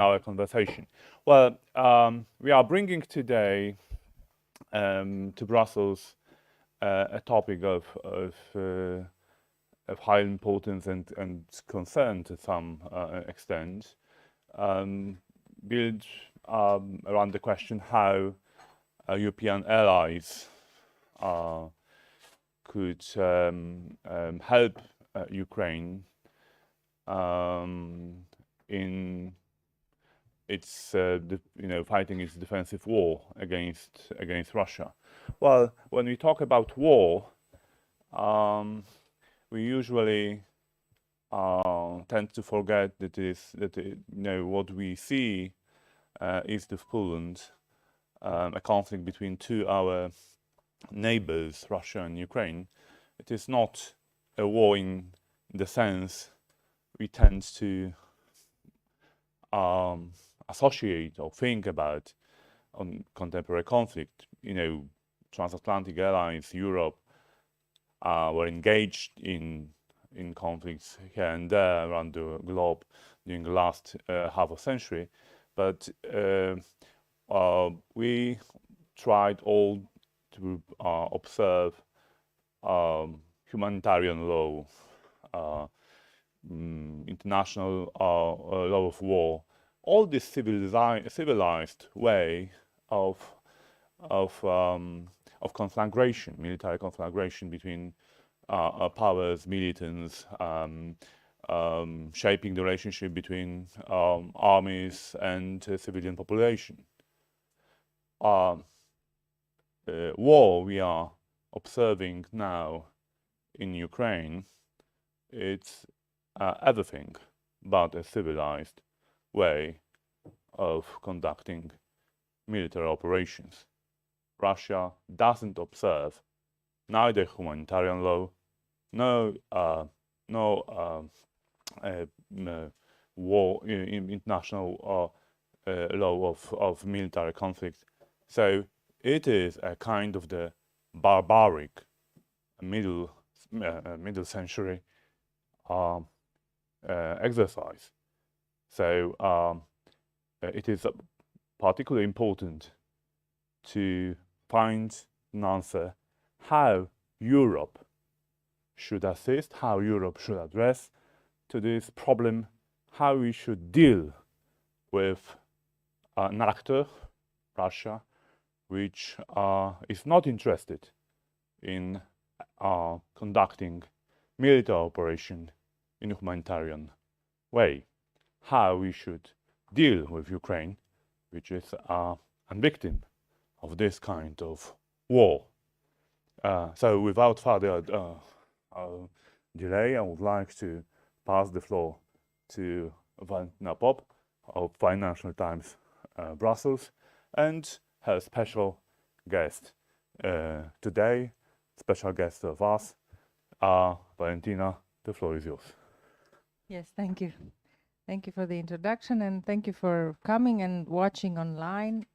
our conversation. Well, we are bringing today to Brussels a topic of high importance and concern to some extent, built around the question how European allies could help Ukraine in its fighting its defensive war against Russia. Well, when we talk about war, we usually tend to forget that what we see east of Poland, a conflict between two our neighbors, Russia and Ukraine. It is not a war in the sense we tend to associate or think about on contemporary conflict. Transatlantic allies, Europe, were engaged in conflicts here and there around the globe during the last half a century, but we tried all to observe humanitarian law, international law of war, all this civilized way of conflagration, military conflagration between powers, militants, shaping the relationship between armies and civilian population. War we are observing now in Ukraine, it's everything but a civilized way of conducting military operations. Russia doesn't observe neither humanitarian law, no war, international law of military conflict. So it is a kind of the barbaric middle century exercise. So it is particularly important to find an answer how Europe should assist, how Europe should address to this problem, how we should deal with an actor, Russia, which is not interested in conducting military operation in a humanitarian way. How we should deal with Ukraine, which is a victim of this kind of war. So without further delay, I would like to pass the floor to Valentina Pop of Financial Times Brussels and her special guest today, special guest of us. Valentina, the floor is yours. Yes, thank you. Thank you for the introduction and thank you for coming and watching online.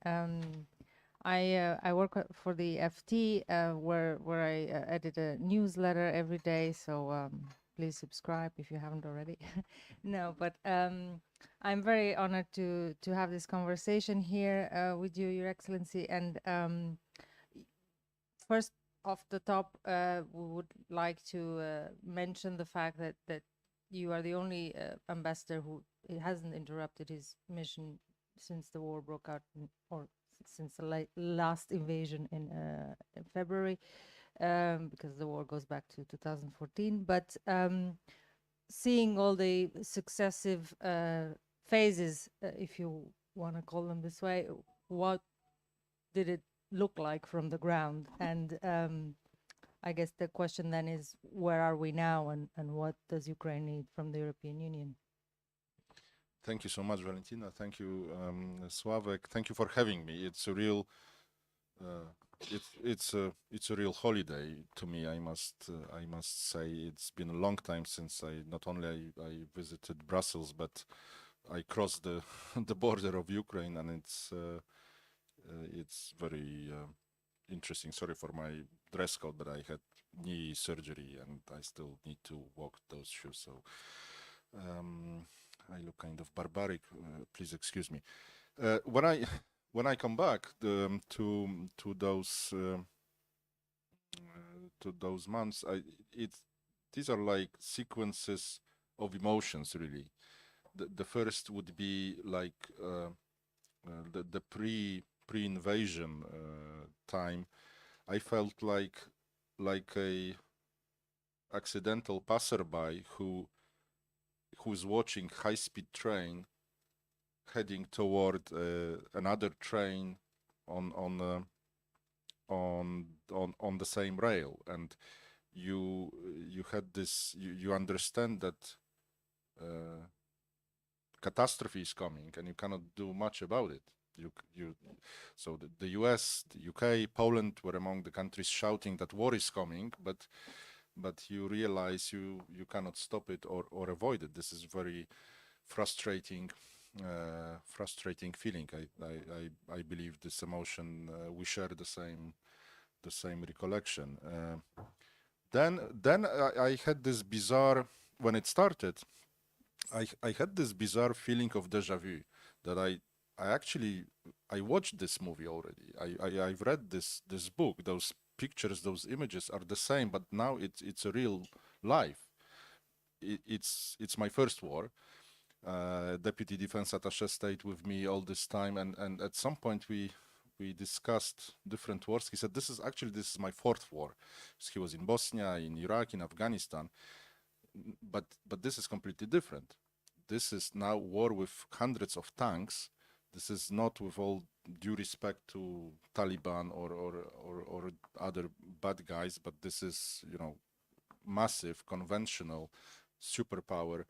I work for the FT where I edit a newsletter every day, so please subscribe if you haven't already. No, but I'm very honored to have this conversation here with you, Your Excellency. And first off the top, we would like to mention the fact that you are the only ambassador who hasn't interrupted his mission since the war broke out, or since the last invasion in February, because the war goes back to 2014. But seeing all the successive phases, if you want to call them this way, what did it look like from the ground? And I guess the question then is, where are we now, and what does Ukraine need from the European Union? Thank you so much, Valentina. Thank you, Sławek. Thank you for having me. It's a real, it's a real holiday to me. I must say it's been a long time since I not only I visited Brussels, but I crossed the the border of Ukraine, and it's very interesting. Sorry for my dress code, but I had knee surgery and I still need to walk those shoes. So I look kind of barbaric. Please excuse me. When I when I come back to those months, these are like sequences of emotions, really. The first would be like the pre-invasion time. I felt like a accidental passerby who's watching high-speed train heading toward another train on the same rail, and you had this, you understand that catastrophe is coming and you cannot do much about it. So the US, the UK, Poland were among the countries shouting that war is coming, but you realize you cannot stop it or avoid it. This is very frustrating feeling. I believe this emotion, we share the same recollection. Then I had this bizarre, when it started, I had this bizarre feeling of deja vu, that I watched this movie already. I've read this book. Those pictures, those images are the same, but now it's a real life. It's my first war. Deputy Defense Attaché stayed with me all this time, and at some point we discussed different wars. He said, this is my fourth war. He was in Bosnia, in Iraq, in Afghanistan, but this is completely different. This is now war with hundreds of tanks. This is not, with all due respect to Taliban or other bad guys, but this is, massive conventional superpower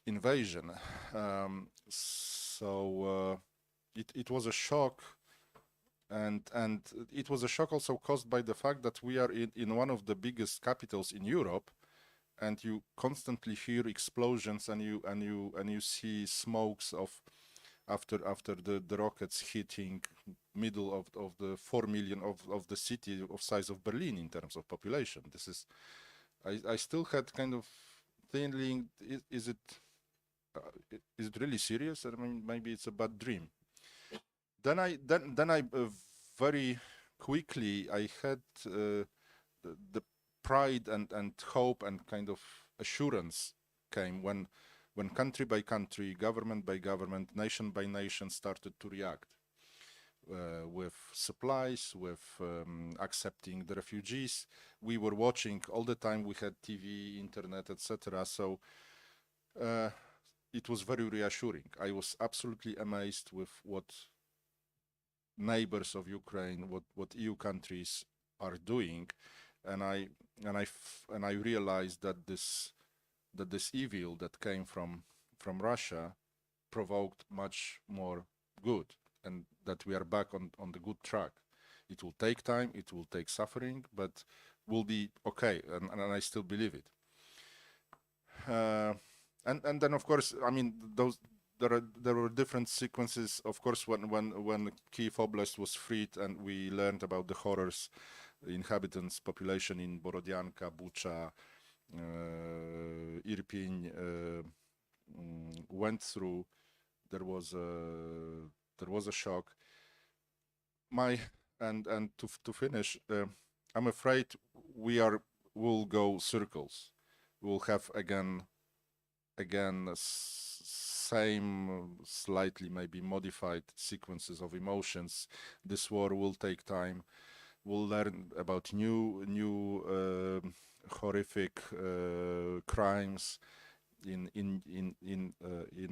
invasion. It was a shock, and it was a shock also caused by the fact that we are in one of the biggest capitals in Europe, and you constantly hear explosions, and you see smokes of after the rockets hitting middle of the 4 million of the city of size of Berlin in terms of population. This is, I still had kind of feeling, is it really serious? I mean, maybe it's a bad dream. Then I very quickly I had the pride and hope and kind of assurance came when country by country, government by government, nation by nation started to react with supplies, with accepting the refugees. We were watching all the time. We had TV, internet, etc. So it was very reassuring. I was absolutely amazed with what neighbors of Ukraine, what EU countries are doing, and I realized that this evil that came from Russia provoked much more good, and that we are back on the good track. It will take time, it will take suffering, but we'll be okay, and I still believe it. And then, of course, I mean, there were different sequences. Of course, when Kyiv Oblast was freed and we learned about the horrors the inhabitants population in Borodianka, Bucha, Irpin went through, there was a shock. And to finish, I'm afraid we'll go circles. We'll have again same slightly maybe modified sequences of emotions. This war will take time. We'll learn about new horrific crimes in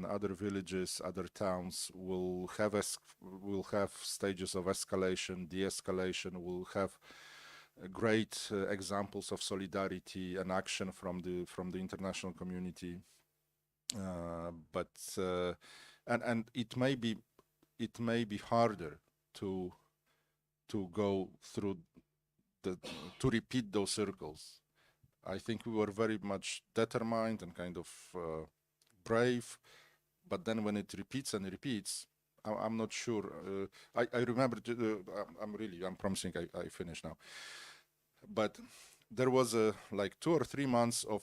other villages, other towns. We'll have stages of escalation, de-escalation. We'll have great examples of solidarity and action from the international community. But it may be harder to go through to repeat those circles. I think we were very much determined and kind of brave, but then when it repeats and repeats, I'm not sure. I remember. I'm promising I finish now. But there was like 2 or 3 months of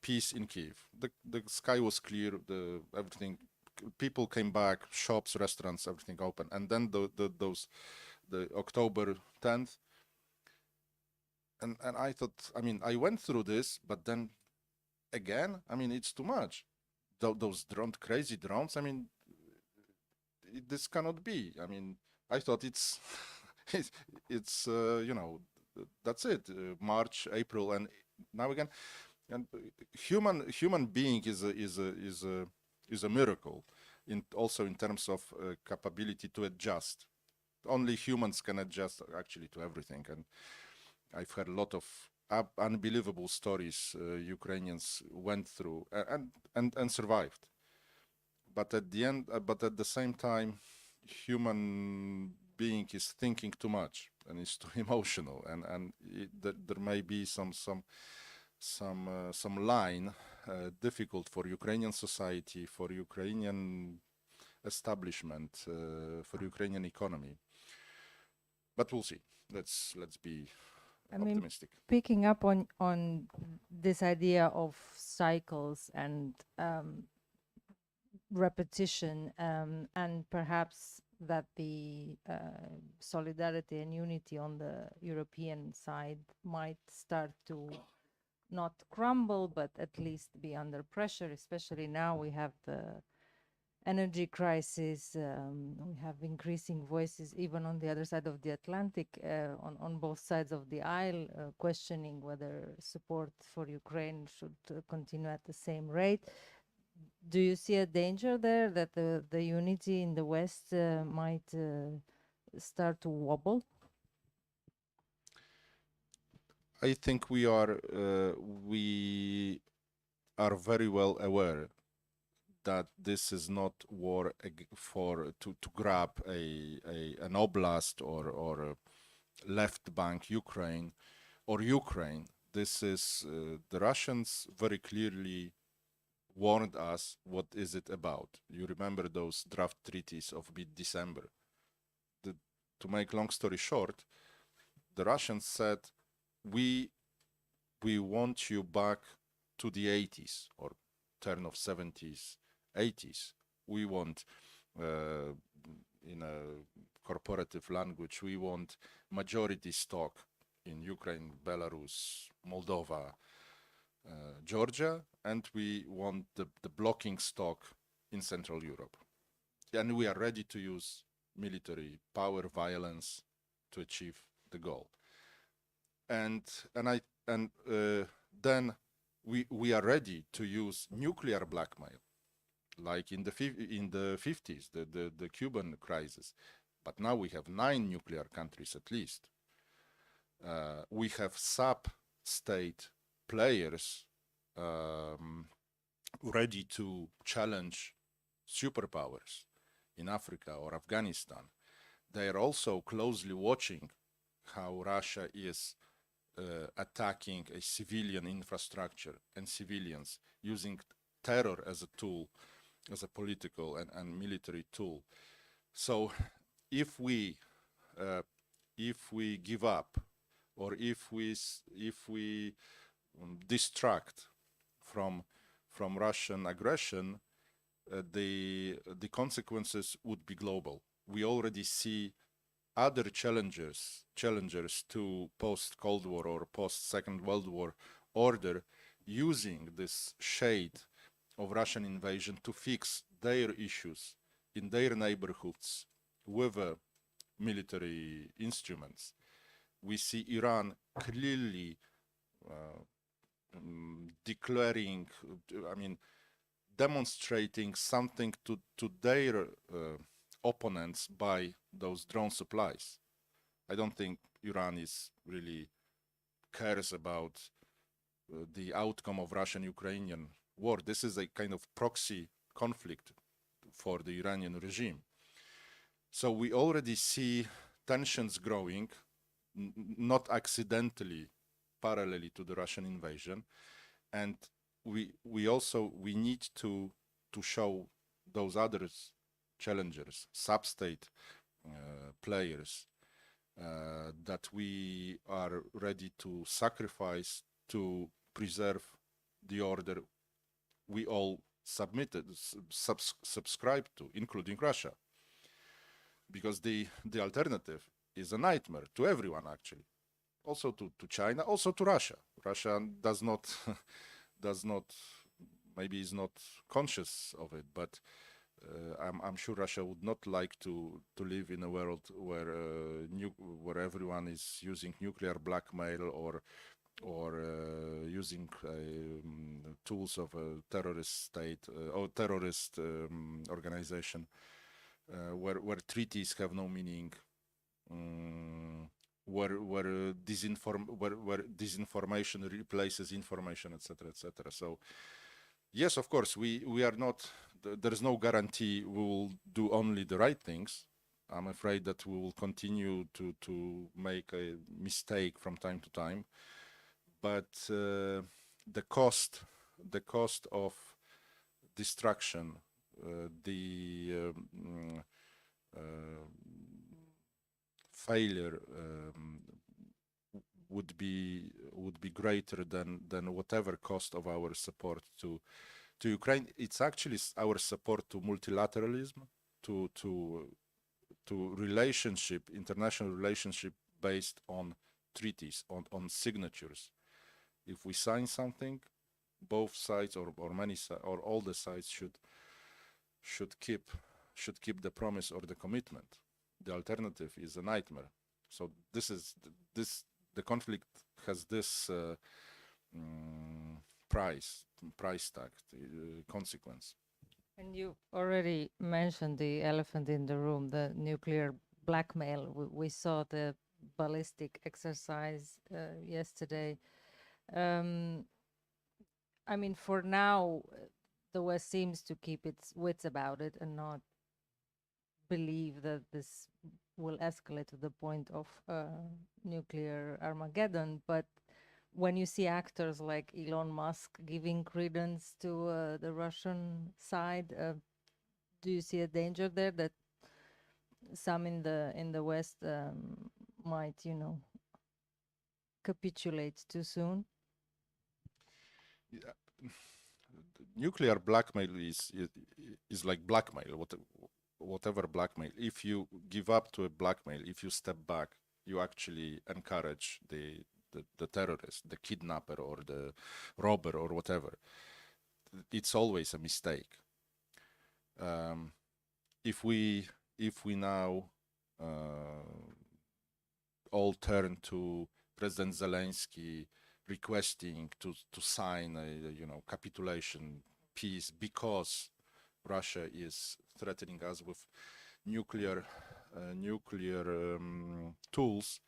peace in Kyiv. The sky was clear, everything, people came back, shops, restaurants, everything open. And then the October 10th, and I thought, I mean, I went through this, but then again, I mean, it's too much. Those crazy drones, I mean, this cannot be. I mean, I thought it's it's you know, that's it. March, April, and now again, and human being is a miracle, also in terms of capability to adjust. Only humans can adjust actually to everything, and I've heard a lot of unbelievable stories Ukrainians went through and survived. But at the end, but at the same time, human being is thinking too much and is too emotional, and there may be some line difficult for Ukrainian society, for Ukrainian establishment, for Ukrainian economy. But we'll see. Let's be optimistic. Picking up on this idea of cycles and repetition, and perhaps that the solidarity and unity on the European side might start to not crumble, but at least be under pressure, especially now we have the energy crisis, we have increasing voices even on the other side of the Atlantic, on both sides of the aisle, questioning whether support for Ukraine should continue at the same rate. Do you see a danger there that the unity in the West might start to wobble? I think we are very well aware that this is not war to grab an oblast or a left bank Ukraine or Ukraine. This is the Russians very clearly warned us what is it about. You remember those draft treaties of mid-December. To make long story short, the Russians said, we want you back to the 80s or turn of 70s, 80s. We want, in a corporative language, we want majority stock in Ukraine, Belarus, Moldova, Georgia, and we want the blocking stock in Central Europe. And we are ready to use military power, violence to achieve the goal. And then we are ready to use nuclear blackmail, like in the 50s, the Cuban crisis. But now we have 9 nuclear countries at least. We have sub-state players ready to challenge superpowers in Africa or Afghanistan. They are also closely watching how Russia is attacking a civilian infrastructure and civilians, using terror as a tool, as a political and military tool. So if we give up, or if we distract from Russian aggression, the consequences would be global. We already see other challengers to post-Cold War or post-Second World War order using this shade of Russian invasion to fix their issues in their neighborhoods with military instruments. We see Iran clearly declaring, demonstrating something to their opponents by those drone supplies. I don't think Iran is really cares about the outcome of Russian-Ukrainian war. This is a kind of proxy conflict for the Iranian regime. So we already see tensions growing, not accidentally, parallelly to the Russian invasion, and we need to show those other challengers, sub-state players, that we are ready to sacrifice to preserve the order we all subscribe to, including Russia, because the alternative is a nightmare to everyone, actually, also to China, also to Russia. Russia does not maybe is not conscious of it, but I'm sure Russia would not like to live in a world where everyone is using nuclear blackmail or using tools of a terrorist state or terrorist organization, where treaties have no meaning, where disinformation replaces information, etc., etc. So yes, of course, we are not. There is no guarantee we will do only the right things. I'm afraid that we will continue to make a mistake from time to time. But the cost of destruction, the failure would be greater than whatever cost of our support to Ukraine. It's actually our support to multilateralism, to relationship, international relationship based on treaties, on signatures. If we sign something, both sides or many or all the sides should keep the promise or the commitment. The alternative is a nightmare. So the conflict has this price tag, consequence. And you already mentioned the elephant in the room, the nuclear blackmail. We saw the ballistic exercise yesterday. I mean, for now, the West seems to keep its wits about it and not believe that this will escalate to the point of nuclear Armageddon. But when you see actors like Elon Musk giving credence to the Russian side, do you see a danger there that some in the West might, capitulate too soon? Yeah. Nuclear blackmail is like blackmail. Whatever blackmail. If you give up to a blackmail, if you step back, you actually encourage the terrorist, the kidnapper, or the robber, or whatever. It's always a mistake. If we now all turn to President Zelensky requesting to sign a capitulation peace because Russia is threatening us with nuclear tools,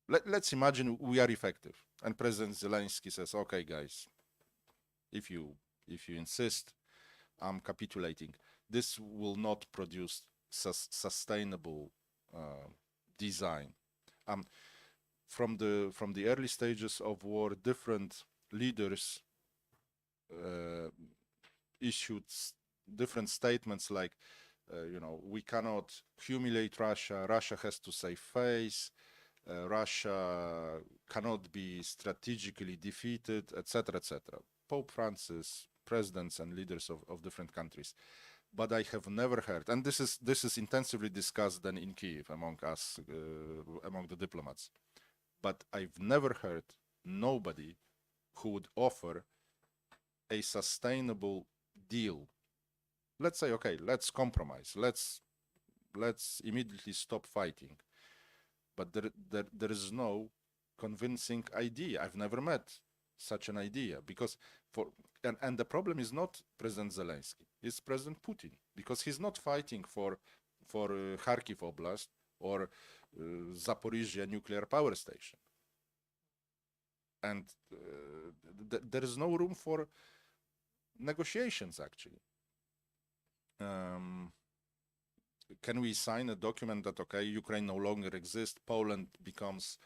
let's imagine we are effective, and President Zelensky says, "Okay, guys, if you insist, I'm capitulating." This will not produce sustainable design. From the early stages of war, different leaders issued different statements like, we cannot humiliate Russia. Russia has to save face. Russia cannot be strategically defeated, etc., etc. Pope Francis, presidents and leaders of different countries. But I have never heard, and this is intensively discussed then in Kyiv among us, among the diplomats. But I've never heard nobody who would offer a sustainable deal. Let's say, okay, let's compromise. Let's immediately stop fighting. But there is no convincing idea. I've never met such an idea, because and the problem is not President Zelensky, it's President Putin, because he's not fighting for Kharkiv Oblast or Zaporizhia nuclear power station. And there is no room for negotiations, actually. Can we sign a document that, okay, Ukraine no longer exists, Poland becomes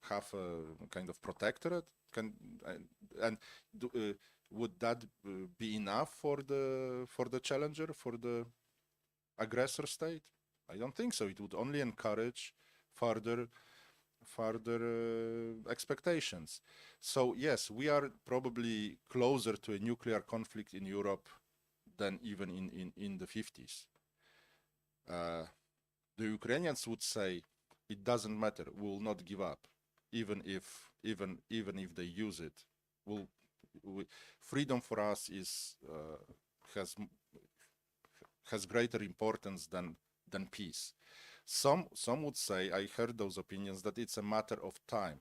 half a kind of protectorate? Would that be enough for the challenger, for the aggressor state? I don't think so. It would only encourage further expectations. So yes, we are probably closer to a nuclear conflict in Europe than even in the 50s. The Ukrainians would say it doesn't matter, we will not give up, even if they use it. Freedom for us has greater importance than peace. Some would say, I heard those opinions, that it's a matter of time.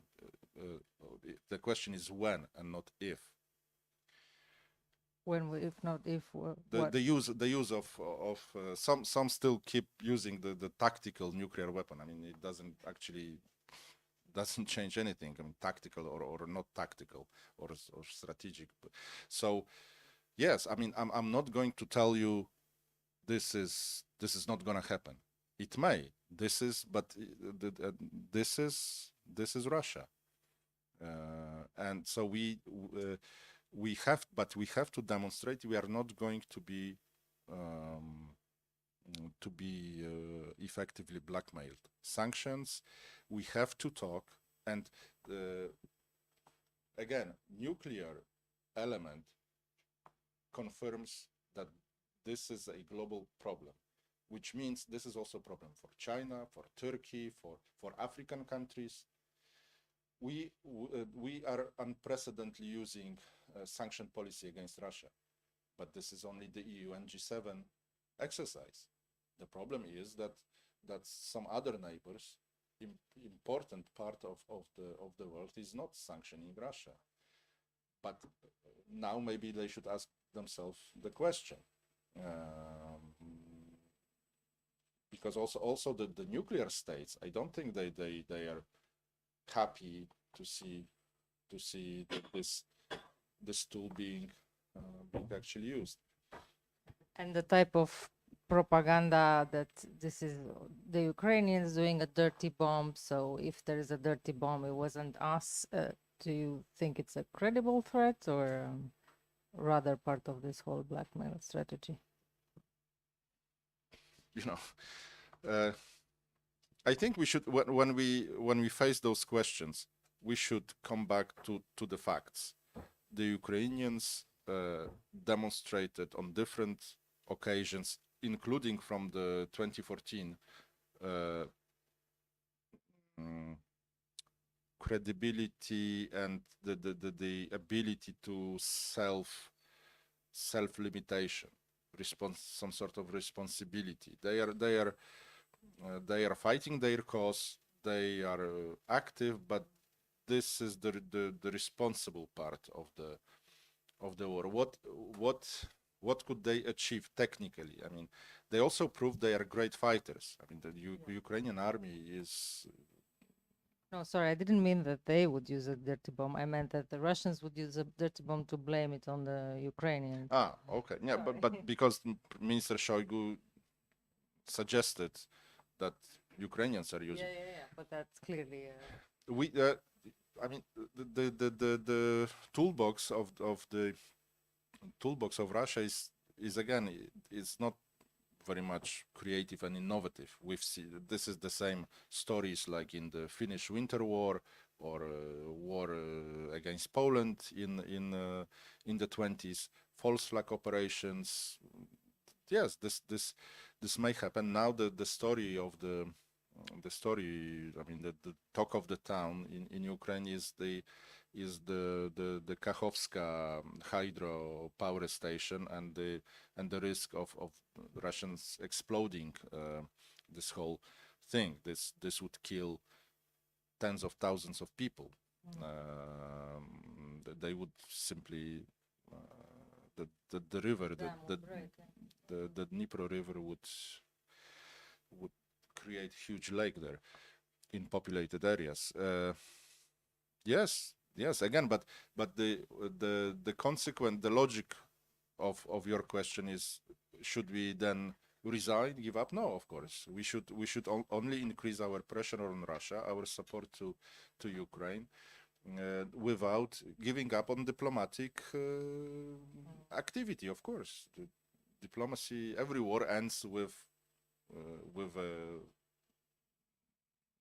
The question is when and not if. When, if not if, what? The use of some still keep using the tactical nuclear weapon. I mean, it doesn't change anything. I mean, tactical or not tactical or strategic. So yes, I mean, I'm not going to tell you this is not going to happen. It may. This is Russia, and so we have to demonstrate we are not going to be effectively blackmailed. Sanctions, we have to talk, and again, nuclear element confirms that this is a global problem, which means this is also a problem for China, for Turkey, for African countries. We are unprecedentedly using sanction policy against Russia, but this is only the EU and G7 exercise. The problem is that some other neighbors, important part of the world, is not sanctioning Russia. But now maybe they should ask themselves the question, because also the nuclear states, I don't think they are happy to see this tool being actually used. And the type of propaganda that this is the Ukrainians doing a dirty bomb, so if there is a dirty bomb, it wasn't us. Do you think it's a credible threat, or rather part of this whole blackmail strategy? I think we should, when we face those questions, we should come back to the facts. The Ukrainians demonstrated on different occasions, including from the 2014 credibility and the ability to self-limitation, some sort of responsibility. They are fighting their cause. They are active, but this is the responsible part of the war. What could they achieve technically? I mean, they also proved they are great fighters. I mean, the Ukrainian army is. No, sorry, I didn't mean that they would use a dirty bomb. I meant that the Russians would use a dirty bomb to blame it on the Ukrainians. Ah, okay, yeah, but because Minister Shoigu suggested that Ukrainians are using. Yeah, but that's clearly. I mean, the toolbox of Russia is again, it's not very much creative and innovative. We've seen this is the same stories like in the Finnish Winter War or war against Poland in the 20s. False flag operations. Yes, this may happen now. The story of the story. I mean, the talk of the town in Ukraine is the Kakhovska hydro power station and the risk of Russians exploding this whole thing. This would kill tens of thousands of people. They would simply the river, the Dnipro River would create huge lake there in populated areas. Yes, again, but the consequent, the logic of your question is, should we then resign, give up? No, of course. We should only increase our pressure on Russia, our support to Ukraine, without giving up on diplomatic activity, of course. The diplomacy, every war ends with a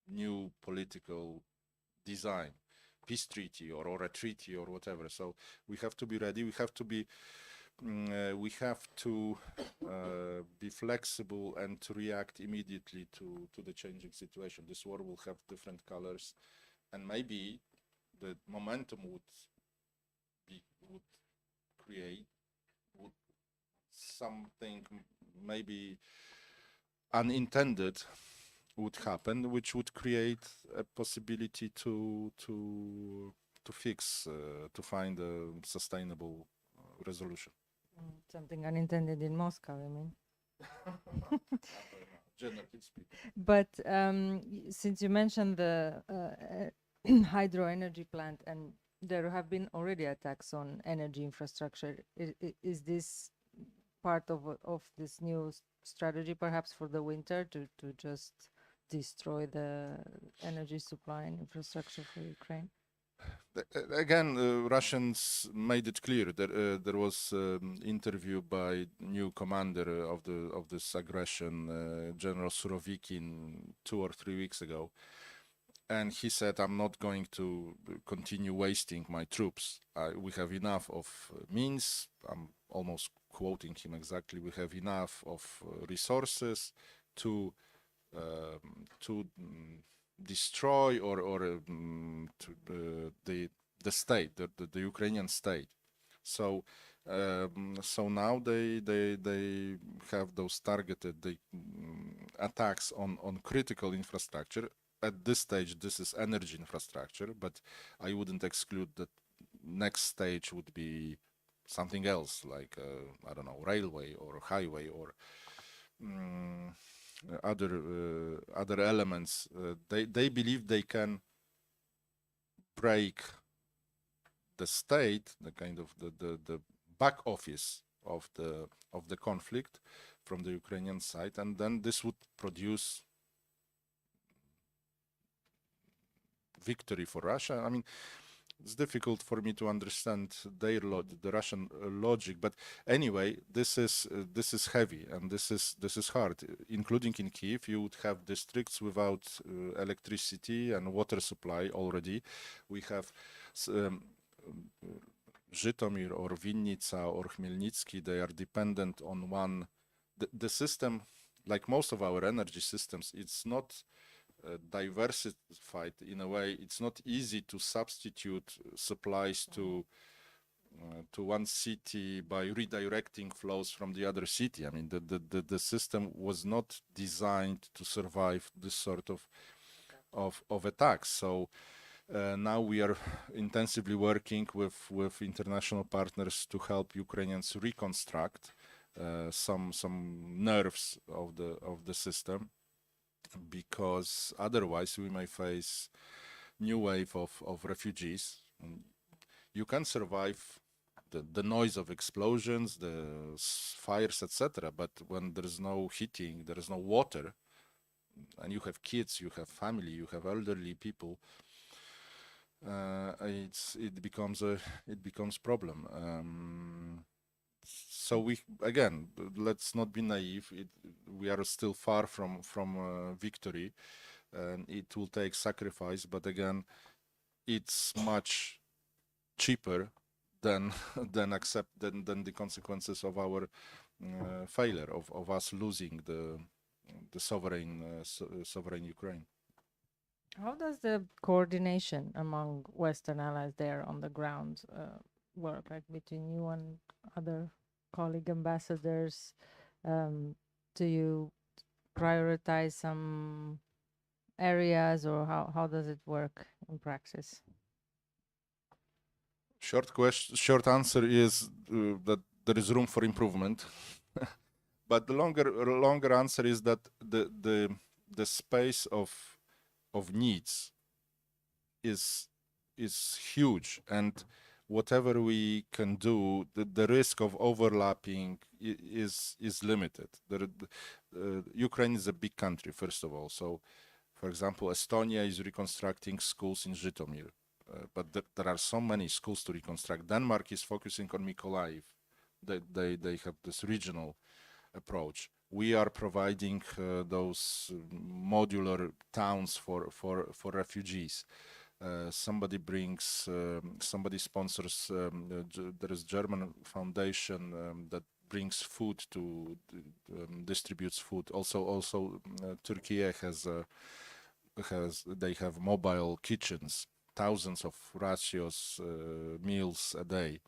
new political design, peace treaty or a treaty or whatever. So we have to be ready. We have to be be flexible and to react immediately to the changing situation. This war will have different colors, and maybe the momentum would create something maybe unintended would happen, which would create a possibility to fix, to find a sustainable resolution. Something unintended in Moscow, I mean. Generally speaking. But since you mentioned the hydro energy plant, and there have been already attacks on energy infrastructure, is this part of this new strategy, perhaps for the winter, to just destroy the energy supply and infrastructure for Ukraine? Again, Russians made it clear that there was interview by new commander of this aggression, General Surovikin, 2 or 3 weeks ago, and he said, "I'm not going to continue wasting my troops. We have enough of means." I'm almost quoting him exactly. "We have enough of resources to destroy or the state, the Ukrainian state." So so now they have those targeted attacks on critical infrastructure. At this stage, this is energy infrastructure, but I wouldn't exclude that next stage would be something else, like I don't know, railway or highway or other elements. They believe they can break the state, the kind of the back office of the conflict from the Ukrainian side, and then this would produce victory for Russia. I mean, it's difficult for me to understand the Russian logic, but anyway, this is heavy and this is hard. Including in Kyiv, you would have districts without electricity and water supply already. We have Zhytomyr or Vinnytsia or Khmelnytsky. They are dependent on one. The system, like most of our energy systems, it's not diversified in a way. It's not easy to substitute supplies to one city by redirecting flows from the other city. I mean, the system was not designed to survive this sort of attacks. So now we are intensively working with international partners to help Ukrainians reconstruct some nerves of the system, because otherwise we may face new wave of refugees. You can survive the noise of explosions, the fires, etc. But when there is no heating, there is no water, and you have kids, you have family, you have elderly people, it becomes problem. So we, again, let's not be naive. We are still far from victory, and it will take sacrifice. But again, it's much cheaper than the consequences of our failure of us losing the sovereign Ukraine. How does the coordination among Western allies there on the ground work, like between you and other colleague ambassadors? Do you prioritize some areas, or how does it work in practice? Short answer is that there is room for improvement. But the longer answer is that the space of needs is huge, and whatever we can do, the risk of overlapping is limited. Ukraine is a big country, first of all. So, for example, Estonia is reconstructing schools in Zhytomyr, but there are so many schools to reconstruct. Denmark is focusing on Mykolaiv. They have this regional approach. We are providing those modular towns for refugees. somebody brings, somebody sponsors. There is German foundation that brings food to distributes food. Also, Turkey they have mobile kitchens, thousands of ratios, meals a day.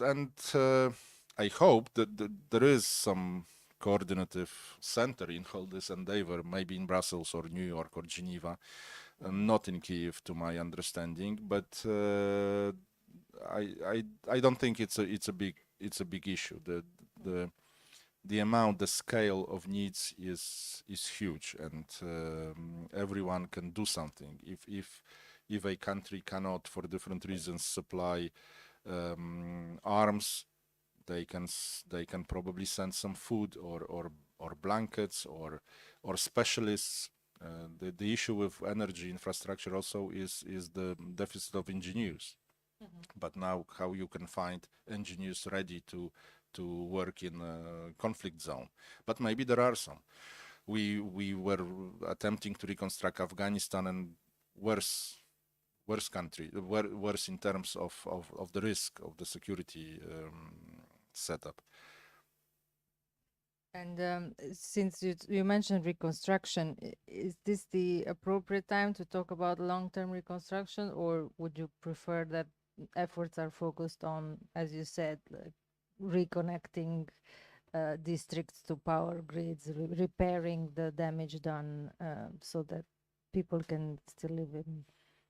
And I hope that there is some coordinative center in all this endeavor, maybe in Brussels or New York or Geneva, not in Kyiv, to my understanding. But I don't think it's a big issue. The amount, the scale of needs is huge, and everyone can do something. If a country cannot, for different reasons, supply arms, they can probably send some food or blankets or specialists. The issue with energy infrastructure also is the deficit of engineers. But now, how you can find engineers ready to work in a conflict zone? But maybe there are some. We were attempting to reconstruct Afghanistan, and worse country, worse in terms of the risk of the security setup. And since you mentioned reconstruction, is this the appropriate time to talk about long-term reconstruction, or would you prefer that efforts are focused on, as you said, like reconnecting districts to power grids, repairing the damage done, so that people can still live in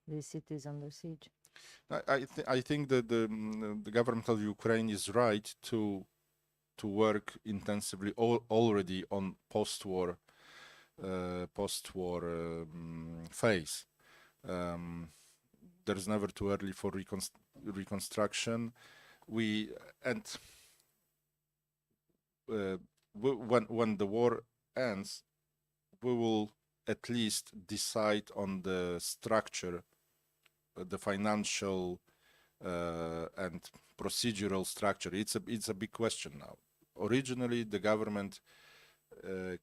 these cities under siege? I think that the government of Ukraine is right to work intensively already on post-war phase. There's never too early for reconstruction. When the war ends, we will at least decide on the structure, the financial and procedural structure. It's a big question now. Originally, the government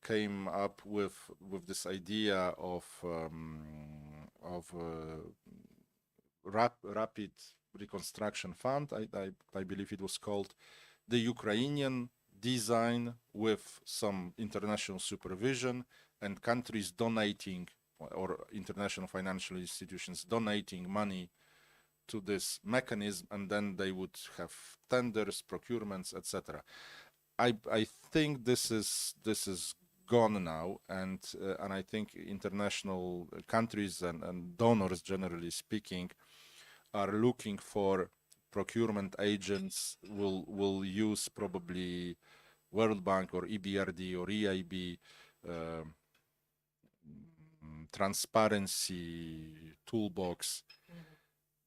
came up with this idea of rapid reconstruction fund. I believe it was called the Ukrainian design, with some international supervision and countries donating, or international financial institutions donating money to this mechanism, and then they would have tenders, procurements, etc. I think this is gone now, and I think international countries and donors, generally speaking, are looking for procurement agents. Will use probably World Bank or EBRD or EIB transparency toolbox,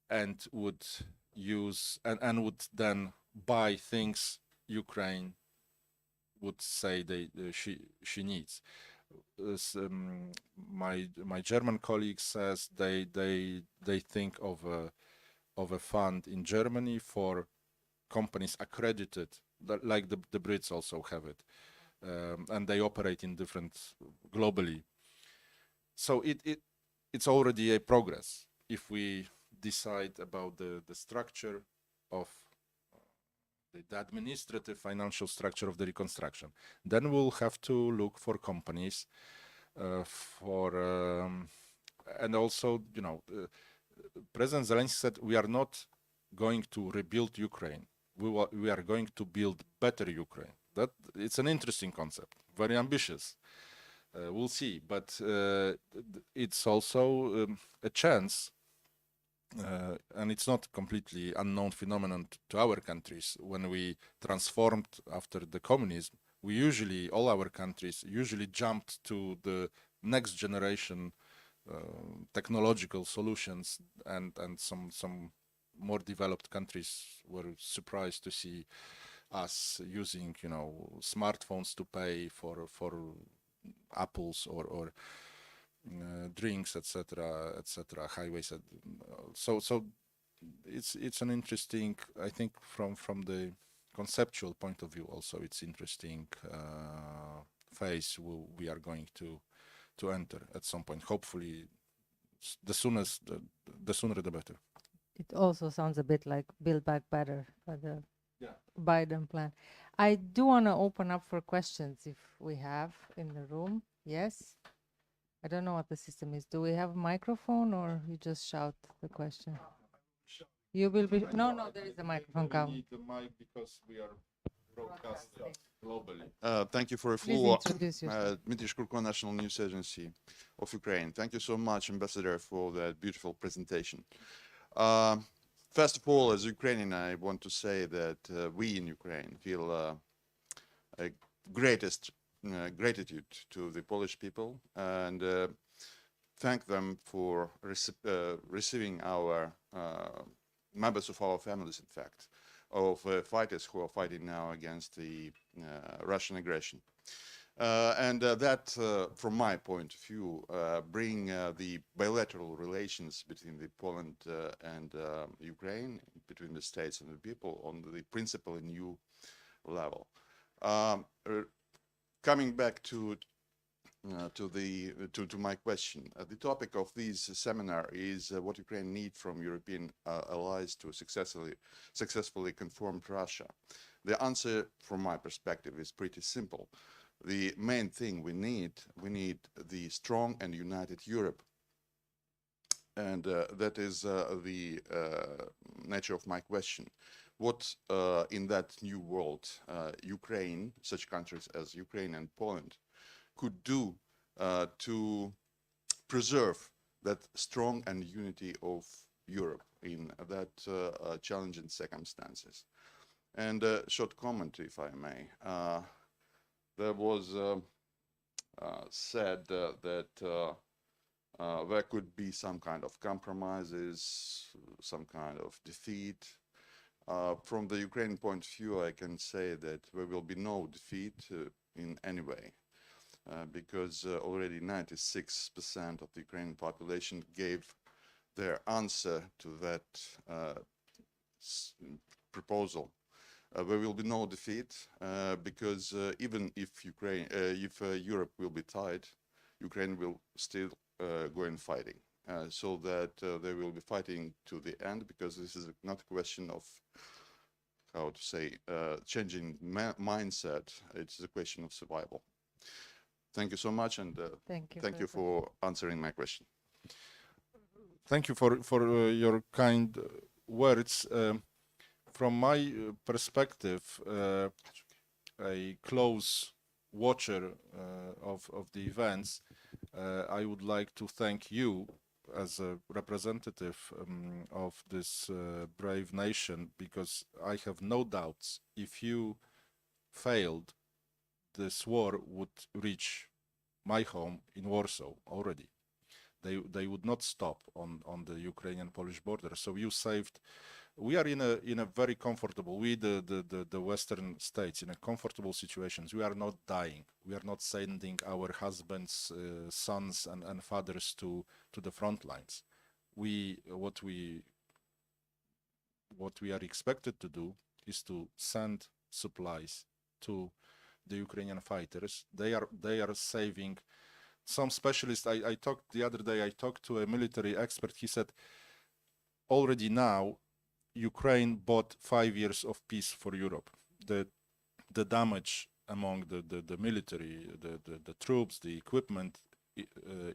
and would use and would then buy things Ukraine would say she needs. My German colleague says they think of a fund in Germany for companies accredited, like the Brits also have it, and they operate in different globally. So it's already a progress if we decide about the structure of the administrative financial structure of the reconstruction. Then we'll have to look for companies and also, President Zelensky said, we are not going to rebuild Ukraine. We are going to build better Ukraine. That it's an interesting concept, very ambitious. We'll see, but it's also a chance. And it's not completely unknown phenomenon to our countries. When we transformed after the communism, all our countries usually jumped to the next generation technological solutions, and some more developed countries were surprised to see us using, smartphones to pay for apples or drinks, etc., highways. So it's an interesting, I think, from the conceptual point of view. Also, it's interesting phase we are going to enter at some point. Hopefully, the sooner the better. It also sounds a bit like Build Back Better for the Yeah. Biden plan. I do want to open up for questions if we have in the room. Yes? I don't know what the system is. Do we have a microphone or you just shout the question? You will be... No, there is a microphone We coming. need the mic because we are broadcasting globally. Thank you for the Please floor. introduce yourself. Dmitry Shkurko, National News Agency of Ukraine. Thank you so much, Ambassador, for that beautiful presentation. First of all, as Ukrainian, I want to say that we in Ukraine feel a greatest gratitude to the Polish people and thank them for receiving our members of our families, in fact, of fighters who are fighting now against the Russian aggression. That, from my point of view, bring the bilateral relations between the Poland and Ukraine, between the states and the people, on the principally new level. Coming back to my question, the topic of this seminar is what Ukraine needs from European allies to successfully confront Russia. The answer, from my perspective, is pretty simple. The main thing we need the strong and united Europe. And that is the nature of my question. What in that new world, Ukraine, such countries as Ukraine and Poland, could do to preserve that strong and unity of Europe in that challenging circumstances? And a short comment, if I may. There was said that there could be some kind of compromises, some kind of defeat. From the Ukrainian point of view, I can say that there will be no defeat in any way, because already 96% of the Ukrainian population gave their answer to that proposal. There will be no defeat because even if Europe will be tied, Ukraine will still go in fighting. So that they will be fighting to the end, because this is not a question of, how to say, changing mindset. It's a question of survival. Thank you so much, and thank you for answering my question. Thank you for your kind words. From my perspective, a close watcher of the events, I would like to thank you as a representative of this brave nation, because I have no doubts if you failed, this war would reach my home in Warsaw already. They would not stop on the Ukrainian-Polish border. So you saved. We are in a very comfortable, the Western states, in a comfortable situations. We are not dying. We are not sending our husbands, sons, and fathers to the front lines. What we are expected to do is to send supplies to the Ukrainian fighters. They are saving. Some specialists, I talked the other day, I talked to a military expert. He said, already now, Ukraine bought 5 years of peace for Europe. The damage among the military, the troops, the equipment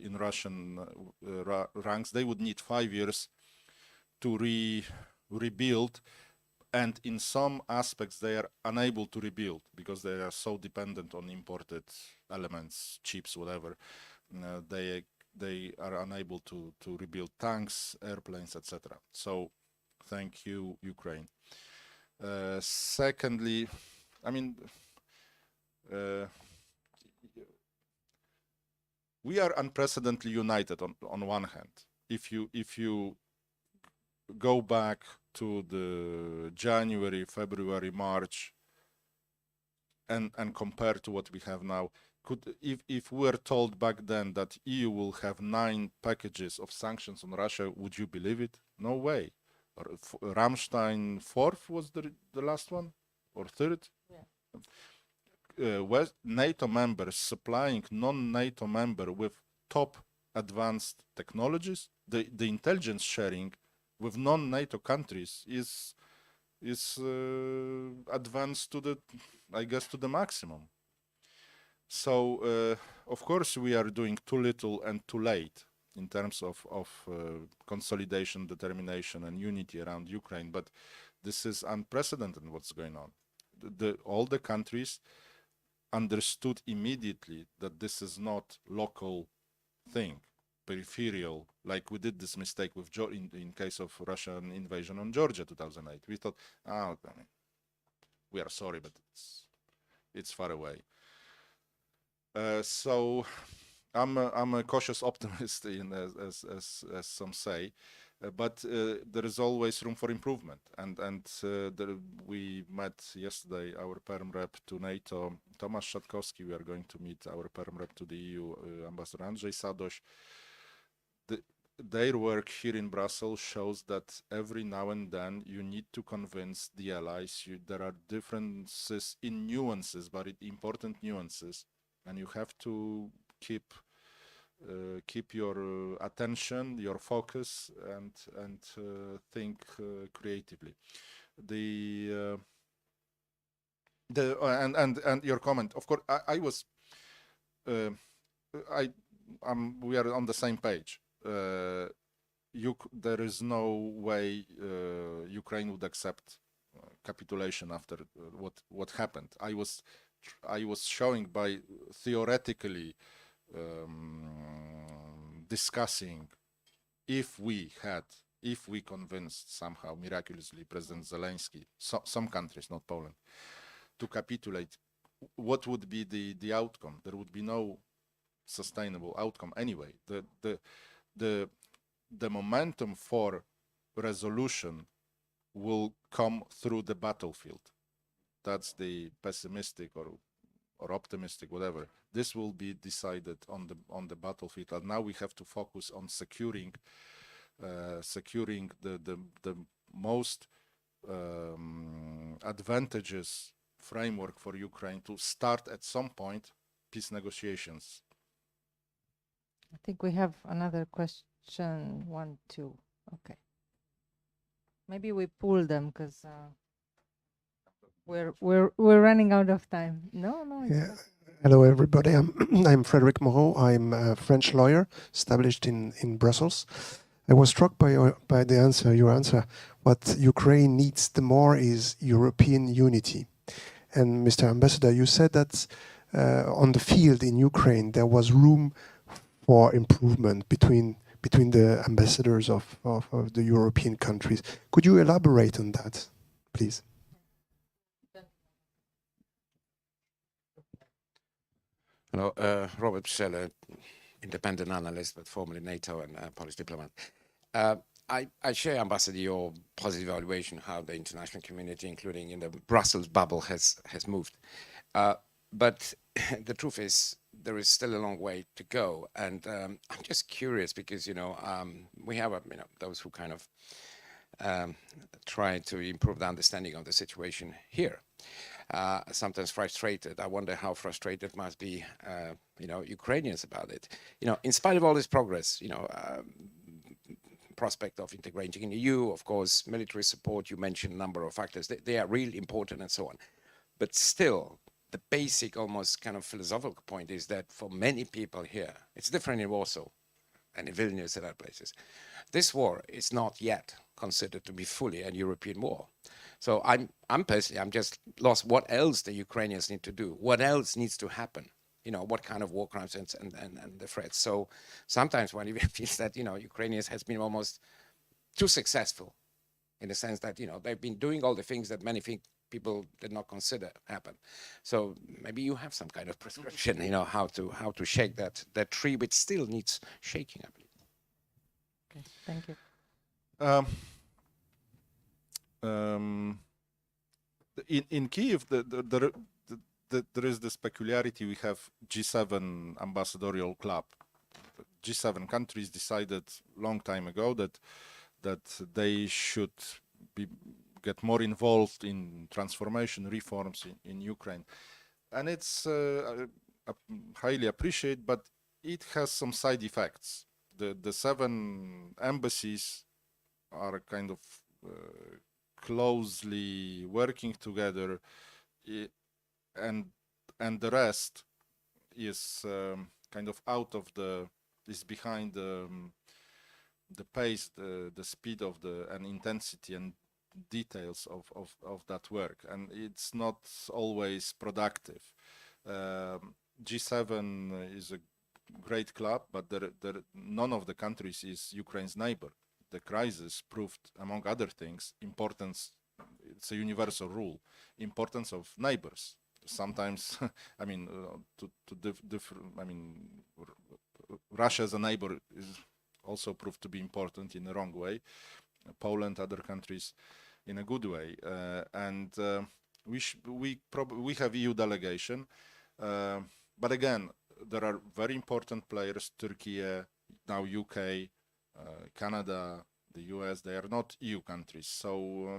in Russian ranks, they would need 5 years to rebuild. And in some aspects, they are unable to rebuild because they are so dependent on imported elements, chips, whatever. They are unable to rebuild tanks, airplanes, etc. So, thank you, Ukraine. Secondly, I mean, we are unprecedentedly united on one hand. If you go back to the January, February, March, and compare to what we have now, if we were told back then that EU will have 9 packages of sanctions on Russia, would you believe it? No way. Rammstein 4th was the last one, or 3rd? Yeah. NATO members supplying non-NATO member with top advanced technologies. The intelligence sharing with non-NATO countries is advanced to the, I guess, to the maximum. So of course we are doing too little and too late in terms of consolidation, determination, and unity around Ukraine. But this is unprecedented what's going on. All the countries understood immediately that this is not local thing, peripheral, like we did this mistake with in case of Russian invasion on Georgia 2008. We thought, I mean, we are sorry, but it's far away. So I'm a cautious optimist, as some say, but there is always room for improvement. And we met yesterday our Perm rep to NATO, Tomasz Cichocki. We are going to meet our Perm rep to the EU, Ambassador Andrzej Sadoś. Their work here in Brussels shows that every now and then you need to convince the allies. There are differences in nuances, but important nuances, and you have to keep your attention, your focus, and think creatively. And your comment, of course, we are on the same page. There is no way Ukraine would accept capitulation after what happened. I was showing by theoretically discussing if we convinced somehow miraculously President Zelensky, some countries, not Poland, to capitulate, what would be the outcome? There would be no sustainable outcome anyway. The momentum for resolution will come through the battlefield. That's the pessimistic or optimistic, whatever. This will be decided on the battlefield. And now we have to focus on securing the most advantageous framework for Ukraine to start at some point peace negotiations. I think we have another question, 1, 2. Okay. Maybe we pull them because we're running out of time. No. Yeah. Hello, everybody. I'm Frédéric Moreau. I'm a French lawyer established in Brussels. I was struck by your answer. What Ukraine needs the more is European unity. And Mr. Ambassador, you said that on the field in Ukraine there was room for improvement between the ambassadors of the European countries. Could you elaborate on that, please? Hello, Robert Scheller, independent analyst, but formerly NATO and Polish diplomat. I share, Ambassador, your positive evaluation how the international community, including in the Brussels bubble, has moved. But the truth is, there is still a long way to go. And I'm just curious because, we have, those who kind of try to improve the understanding of the situation here. Sometimes frustrated. I wonder how frustrated must be, Ukrainians about it. In spite of all this progress, prospect of integrating in the EU, of course, military support, you mentioned a number of factors. They are really important and so on. But still, the basic, almost kind of philosophical point is that for many people here, it's different in Warsaw and in Vilnius and other places. This war is not yet considered to be fully a European war. So I'm just lost. What else the Ukrainians need to do? What else needs to happen? What kind of war crimes and the threats. So sometimes one even feels that, Ukrainians has been almost too successful in the sense that, they've been doing all the things that many people did not consider happen. So maybe you have some kind of prescription, how to shake that tree, which still needs shaking, I believe. Okay, thank you. In Kyiv, there is this peculiarity. We have G7 ambassadorial club. G7 countries decided long time ago that they should get more involved in transformation reforms in Ukraine, and it's highly appreciated. But it has some side effects. The 7 embassies are kind of closely working together, and the rest is kind of out of the is behind the pace, the speed of the and intensity and details of that work, and it's not always productive. G7 is a great club, but none of the countries is Ukraine's neighbor. The crisis proved, among other things, importance. It's a universal rule: importance of neighbors. Sometimes, I mean, Russia as a neighbor is also proved to be important in the wrong way. Poland, other countries, in a good way, and we have EU delegation, but again, there are very important players: Turkey, now UK, Canada, the US. They are not EU countries, so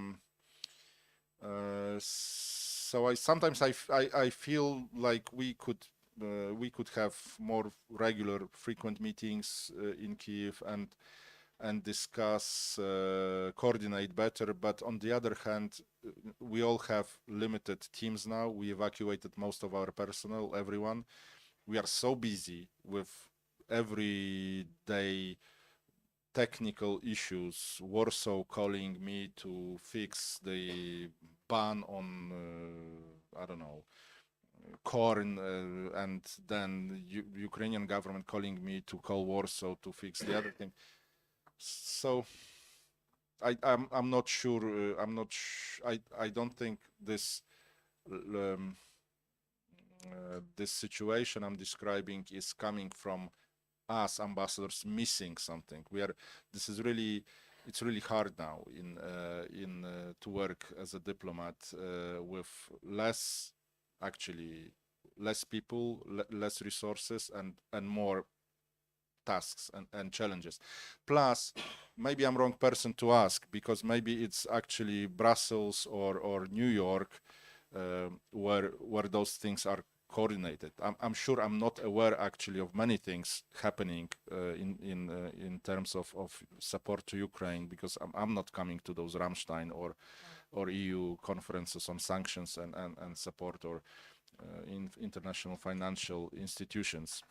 so I feel like we could have more regular, frequent meetings in Kyiv and discuss, coordinate better. But on the other hand, we all have limited teams now. We evacuated most of our personnel, everyone. We are so busy with everyday technical issues. Warsaw calling me to fix the ban on, I don't know, corn, and then Ukrainian government calling me to call Warsaw to fix the other thing. So I'm not sure. I don't think this this situation I'm describing is coming from us ambassadors missing something. This is really, it's really hard now to work as a diplomat with less people, less resources, and more tasks and challenges. Plus, maybe I'm wrong person to ask, because maybe it's actually Brussels or New York where those things are coordinated. I'm sure I'm not aware actually of many things happening in terms of support to Ukraine, because I'm not coming to those Ramstein or EU conferences on sanctions and support, or in international financial institutions.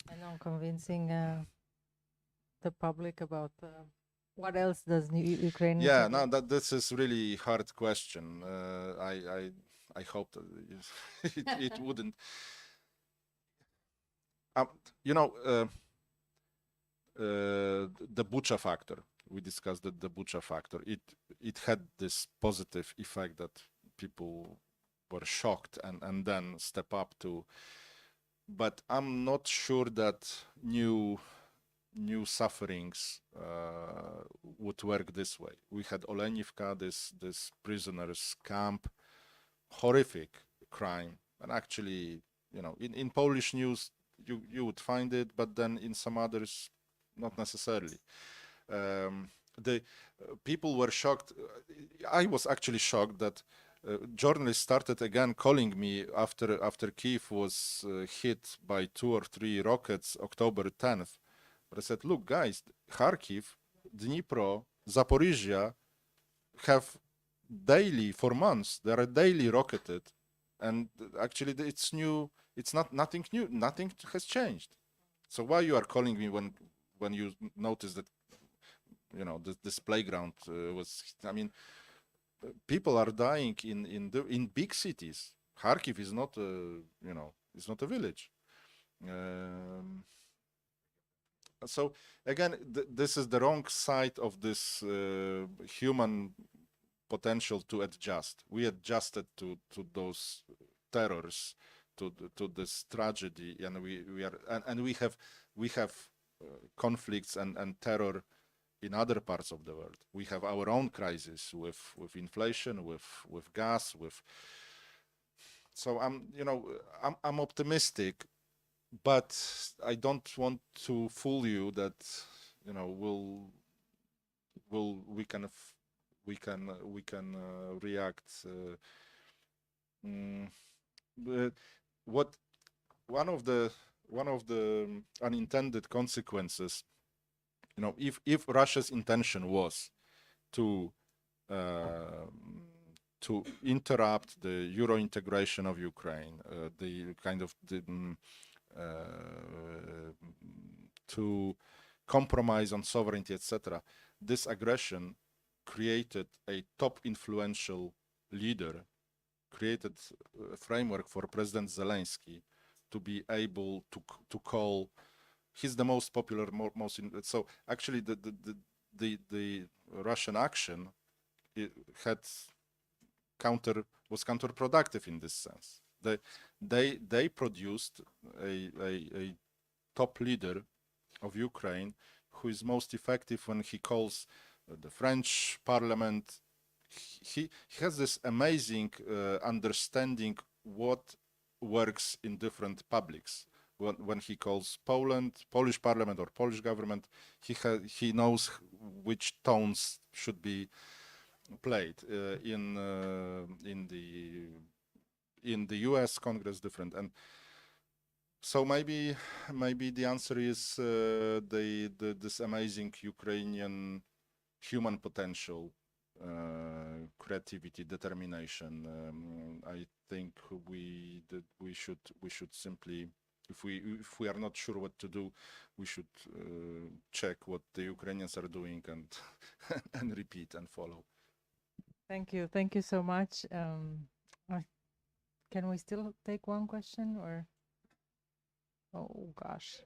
And on convincing the public about what else does Ukraine need Yeah, to no, do? this is really hard question. I hope that it wouldn't. You know, the Bucha factor. We discussed the Bucha factor. It had this positive effect that people were shocked and then step up to. But I'm not sure that new sufferings would work this way. We had Olenivka, this prisoners camp, horrific crime, and actually, you know, in Polish news you would find it, but then in some others, not necessarily. The people were shocked. I was actually shocked that journalists started again calling me after Kyiv was hit by 2 or 3 rockets, October 10th. But I said, look, guys, Kharkiv, Dnipro, Zaporizhia have daily, for months, they are daily rocketed. And actually it's new, it's nothing new, nothing has changed. So why you are calling me when you notice that, you know, this playground was, I mean, people are dying in big cities. Kharkiv is not you know, it's not a village. So again, this is the wrong side of this human potential to adjust. We adjusted to those terrors, to this tragedy, and we have conflicts and terror in other parts of the world. We have our own crisis with inflation, with gas, with. So I'm optimistic, but I don't want to fool you that, you know, we can react. But one of the unintended consequences, you know, if Russia's intention was to interrupt the Euro integration of Ukraine, to compromise on sovereignty, etc., this aggression created a top influential leader, created a framework for President Zelensky to be able to call. He's the most popular, so actually the Russian action was counterproductive in this sense. They produced a top leader of Ukraine who is most effective when he calls the French parliament. He has this amazing understanding what works in different publics. When he calls Polish parliament or Polish government, he knows which tones should be played. In the U.S. Congress different, and so maybe the answer is this amazing Ukrainian human potential, creativity, determination. I think we should simply, if we are not sure what to do, we should check what the Ukrainians are doing and and repeat and follow. Thank you so much. Can we still take one question, or? Oh gosh.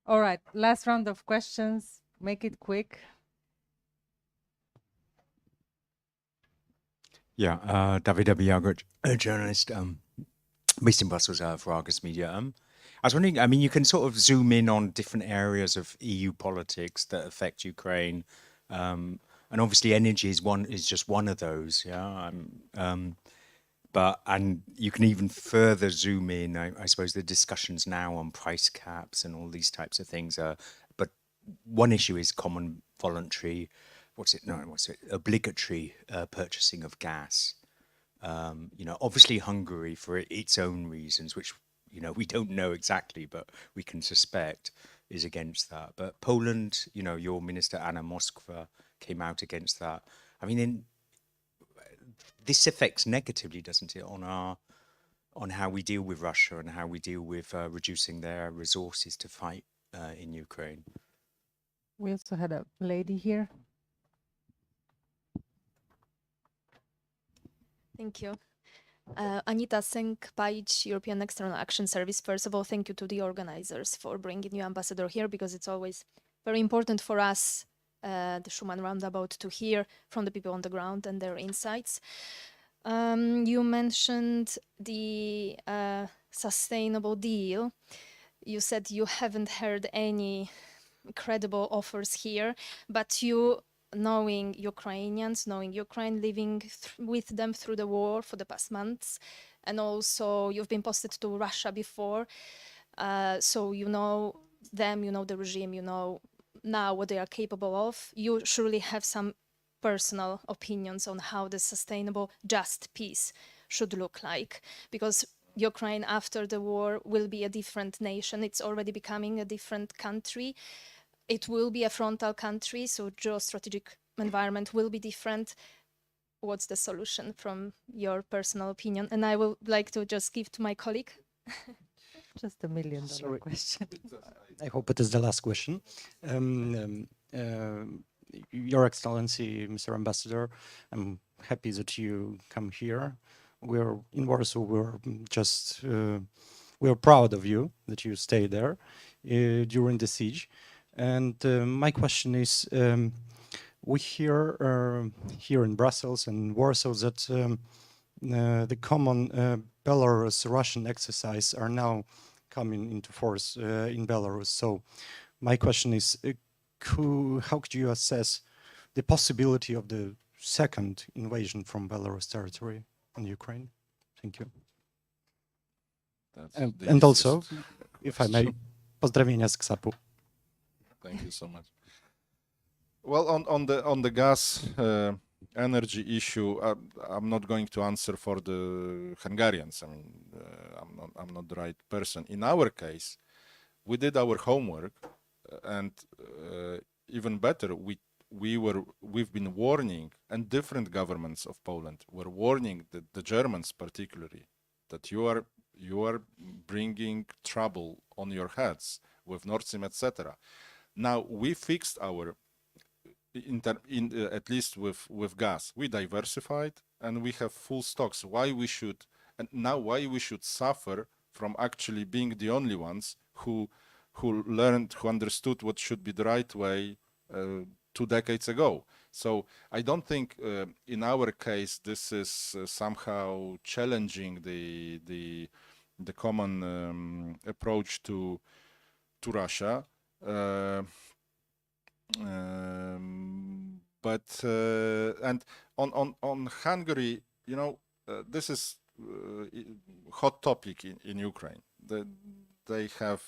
All right, last round of questions. Make it quick. Yeah, David Abiyago, a journalist based in Brussels for Argus Media. I was wondering, I mean, you can sort of zoom in on different areas of EU politics that affect Ukraine. And obviously energy is just one of those, yeah. And you can even further zoom in, I suppose, the discussions now on price caps and all these types of things. But one issue is common voluntary, obligatory purchasing of gas. You know, obviously Hungary, for its own reasons, which, you know, we don't know exactly, but we can suspect, is against that. But Poland, you know, your minister Anna Moskva came out against that. I mean, this affects negatively, doesn't it, on how we deal with Russia and how we deal with reducing their resources to fight in Ukraine. We also had a lady here. Thank you. Anita Singh-Paic, European External Action Service. First of all, thank you to the organizers for bringing you ambassador here, because it's always very important for us, the Schuman Roundabout, to hear from the people on the ground and their insights. You mentioned the sustainable deal. You said you haven't heard any credible offers here, but you, knowing Ukrainians, knowing Ukraine, living with them through the war for the past months, and also you've been posted to Russia before, so you know them, you know the regime, you know now what they are capable of. You surely have some personal opinions on how the sustainable, just peace should look like, because Ukraine after the war will be a different nation. It's already becoming a different country. It will be a frontal country, so geostrategic environment will be different. What's the solution from your personal opinion? And I would like to just give to my colleague. Just $1 million question. I hope it is the last question. Your Excellency, Mr. Ambassador, I'm happy that you come here. We're in Warsaw. We're proud of you that you stay there during the siege. And my question is, we hear here in Brussels and Warsaw that the common Belarus-Russian exercise are now coming into force in Belarus. So my question is, how could you assess the possibility of the second invasion from Belarus territory on Ukraine? Thank you. And also, if I may, pozdrowienia z KSAP-u. Thank you so much. Well, on the gas energy issue, I'm not going to answer for the Hungarians. I mean, I'm not the right person. In our case, we did our homework, and even better, we've been warning, and different governments of Poland were warning the Germans particularly, that you are bringing trouble on your heads with Nord Stream, etc. Now we fixed our at least with gas. We diversified and we have full stocks. Why we should suffer from actually being the only ones who understood what should be the right way 2 decades ago. So I don't think in our case this is somehow challenging the common approach to Russia. But and on Hungary, you know, this is hot topic in Ukraine. They have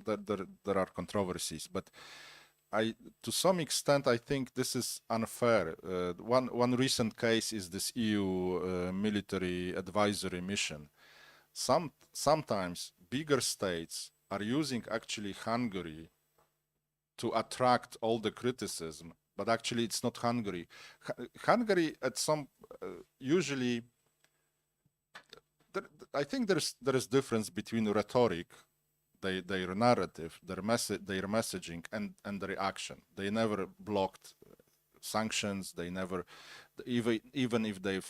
there are controversies, but to some extent I think this is unfair. One recent case is this EU military advisory mission. Sometimes bigger states are using actually Hungary to attract all the criticism, but actually it's not Hungary. Hungary at some usually I think there is difference between rhetoric, their narrative, their messaging, and their action. They never blocked sanctions. They never, even if they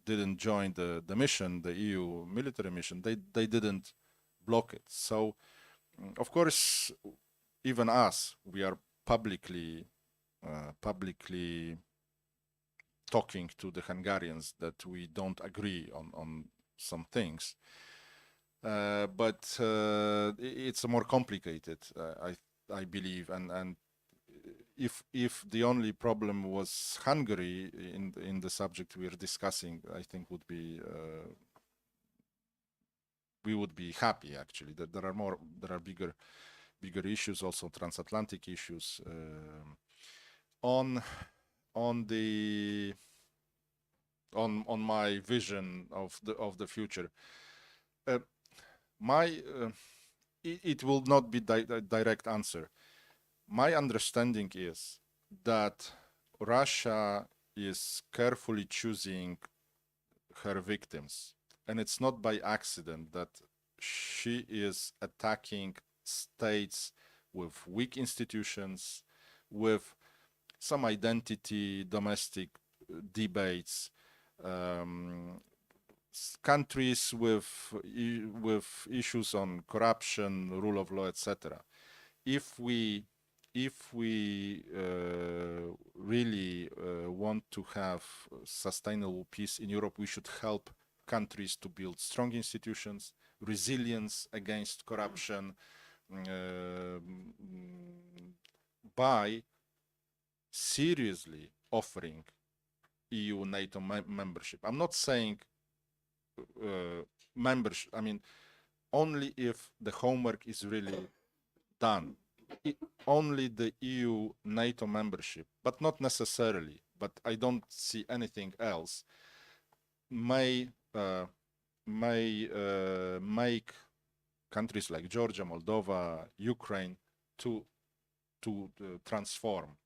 didn't join the mission, the EU military mission, they didn't block it. So, of course, even us, we are publicly talking to the Hungarians that we don't agree on some things, but it's more complicated, I believe, and if the only problem was Hungary in the subject we are discussing, I think we would be happy actually that there are bigger issues, also transatlantic issues. On my vision of the future, it will not be a direct answer. My understanding is that Russia is carefully choosing her victims, and it's not by accident that she is attacking states with weak institutions, with some identity, domestic debates, countries with issues on corruption, rule of law, etc. If we really want to have sustainable peace in Europe, we should help countries to build strong institutions, resilience against corruption, by seriously offering EU NATO membership. I'm not saying membership. I mean, only if the homework is really done. Only the EU NATO membership, but not necessarily. But I don't see anything else may make countries like Georgia, Moldova, Ukraine to transform.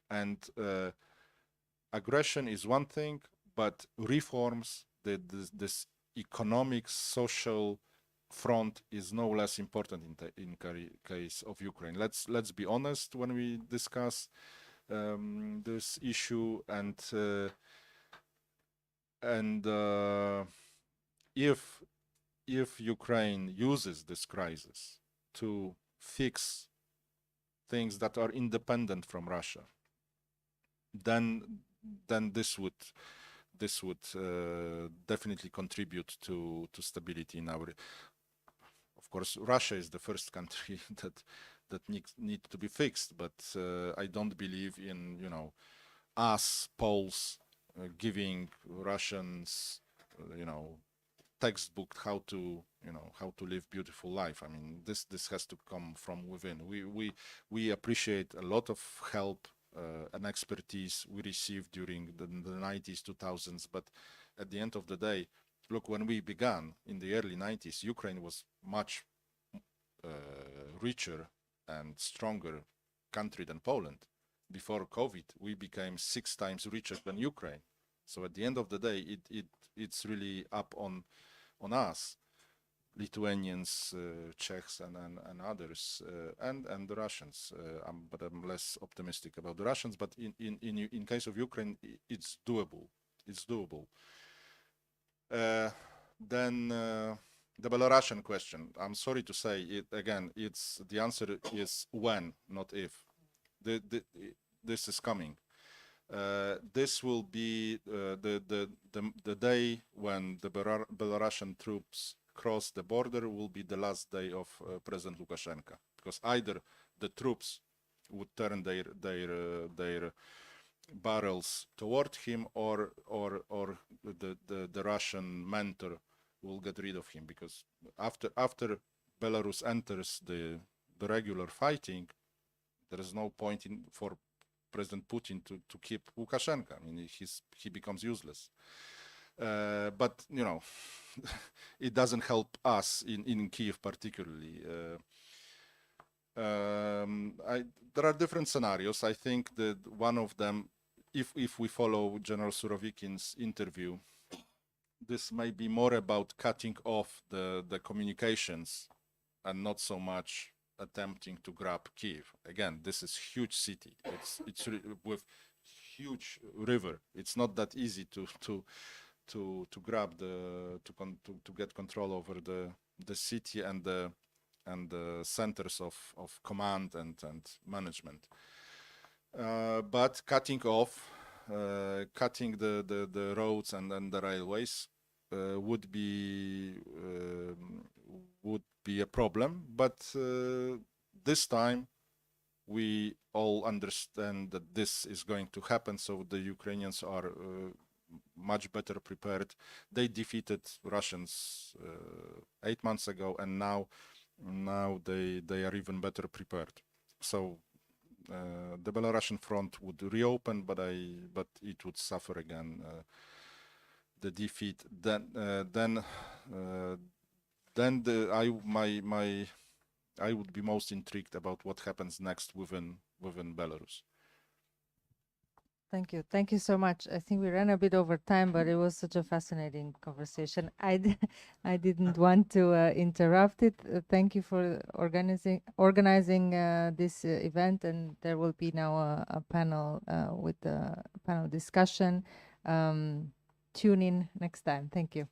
And aggression is one thing, but reforms, this economic, social front is no less important in case of Ukraine. Let's be honest when we discuss this issue, and if Ukraine uses this crisis to fix things that are independent from Russia, then this would definitely contribute to stability in our. Of course, Russia is the first country that needs to be fixed, but I don't believe in us Poles giving Russians textbook how to live beautiful life. I mean, this has to come from within. We appreciate a lot of help and expertise we received during the 90s, 2000s, but at the end of the day, look, when we began in the early 90s, Ukraine was much richer and stronger country than Poland. Before COVID, we became 6 times richer than Ukraine. So at the end of the day, it's really up on us, Lithuanians, Czechs, and others, and the Russians. But I'm less optimistic about the Russians. But in case of Ukraine, it's doable. It's doable. Then the Belarusian question. I'm sorry to say it again. The answer is when, not if. This is coming. This will be the day when the Belarusian troops cross the border will be the last day of President Lukashenko, because either the troops would turn their barrels toward him, or the Russian mentor will get rid of him, because after Belarus enters the regular fighting, there is no point for President Putin to keep Lukashenko. I mean, he becomes useless. But you know, it doesn't help us in Kyiv particularly. There are different scenarios. I think that one of them, if we follow General Surovikin's interview, this may be more about cutting off the communications and not so much attempting to grab Kyiv. Again, this is huge city. It's with huge river. It's not that easy to grab to get control over the city and the centers of command and management. But cutting the roads and then the railways would be a problem. But this time we all understand that this is going to happen. So the Ukrainians are much better prepared. They defeated Russians 8 months ago, and now they are even better prepared. So the Belarusian front would reopen, but it would suffer again the defeat. I would be most intrigued about what happens next within Belarus. Thank you so much. I think we ran a bit over time, but it was such a fascinating conversation. I didn't want to interrupt it. Thank you for organizing this event, and there will be now a panel with the panel discussion. Tune in next time. Thank you.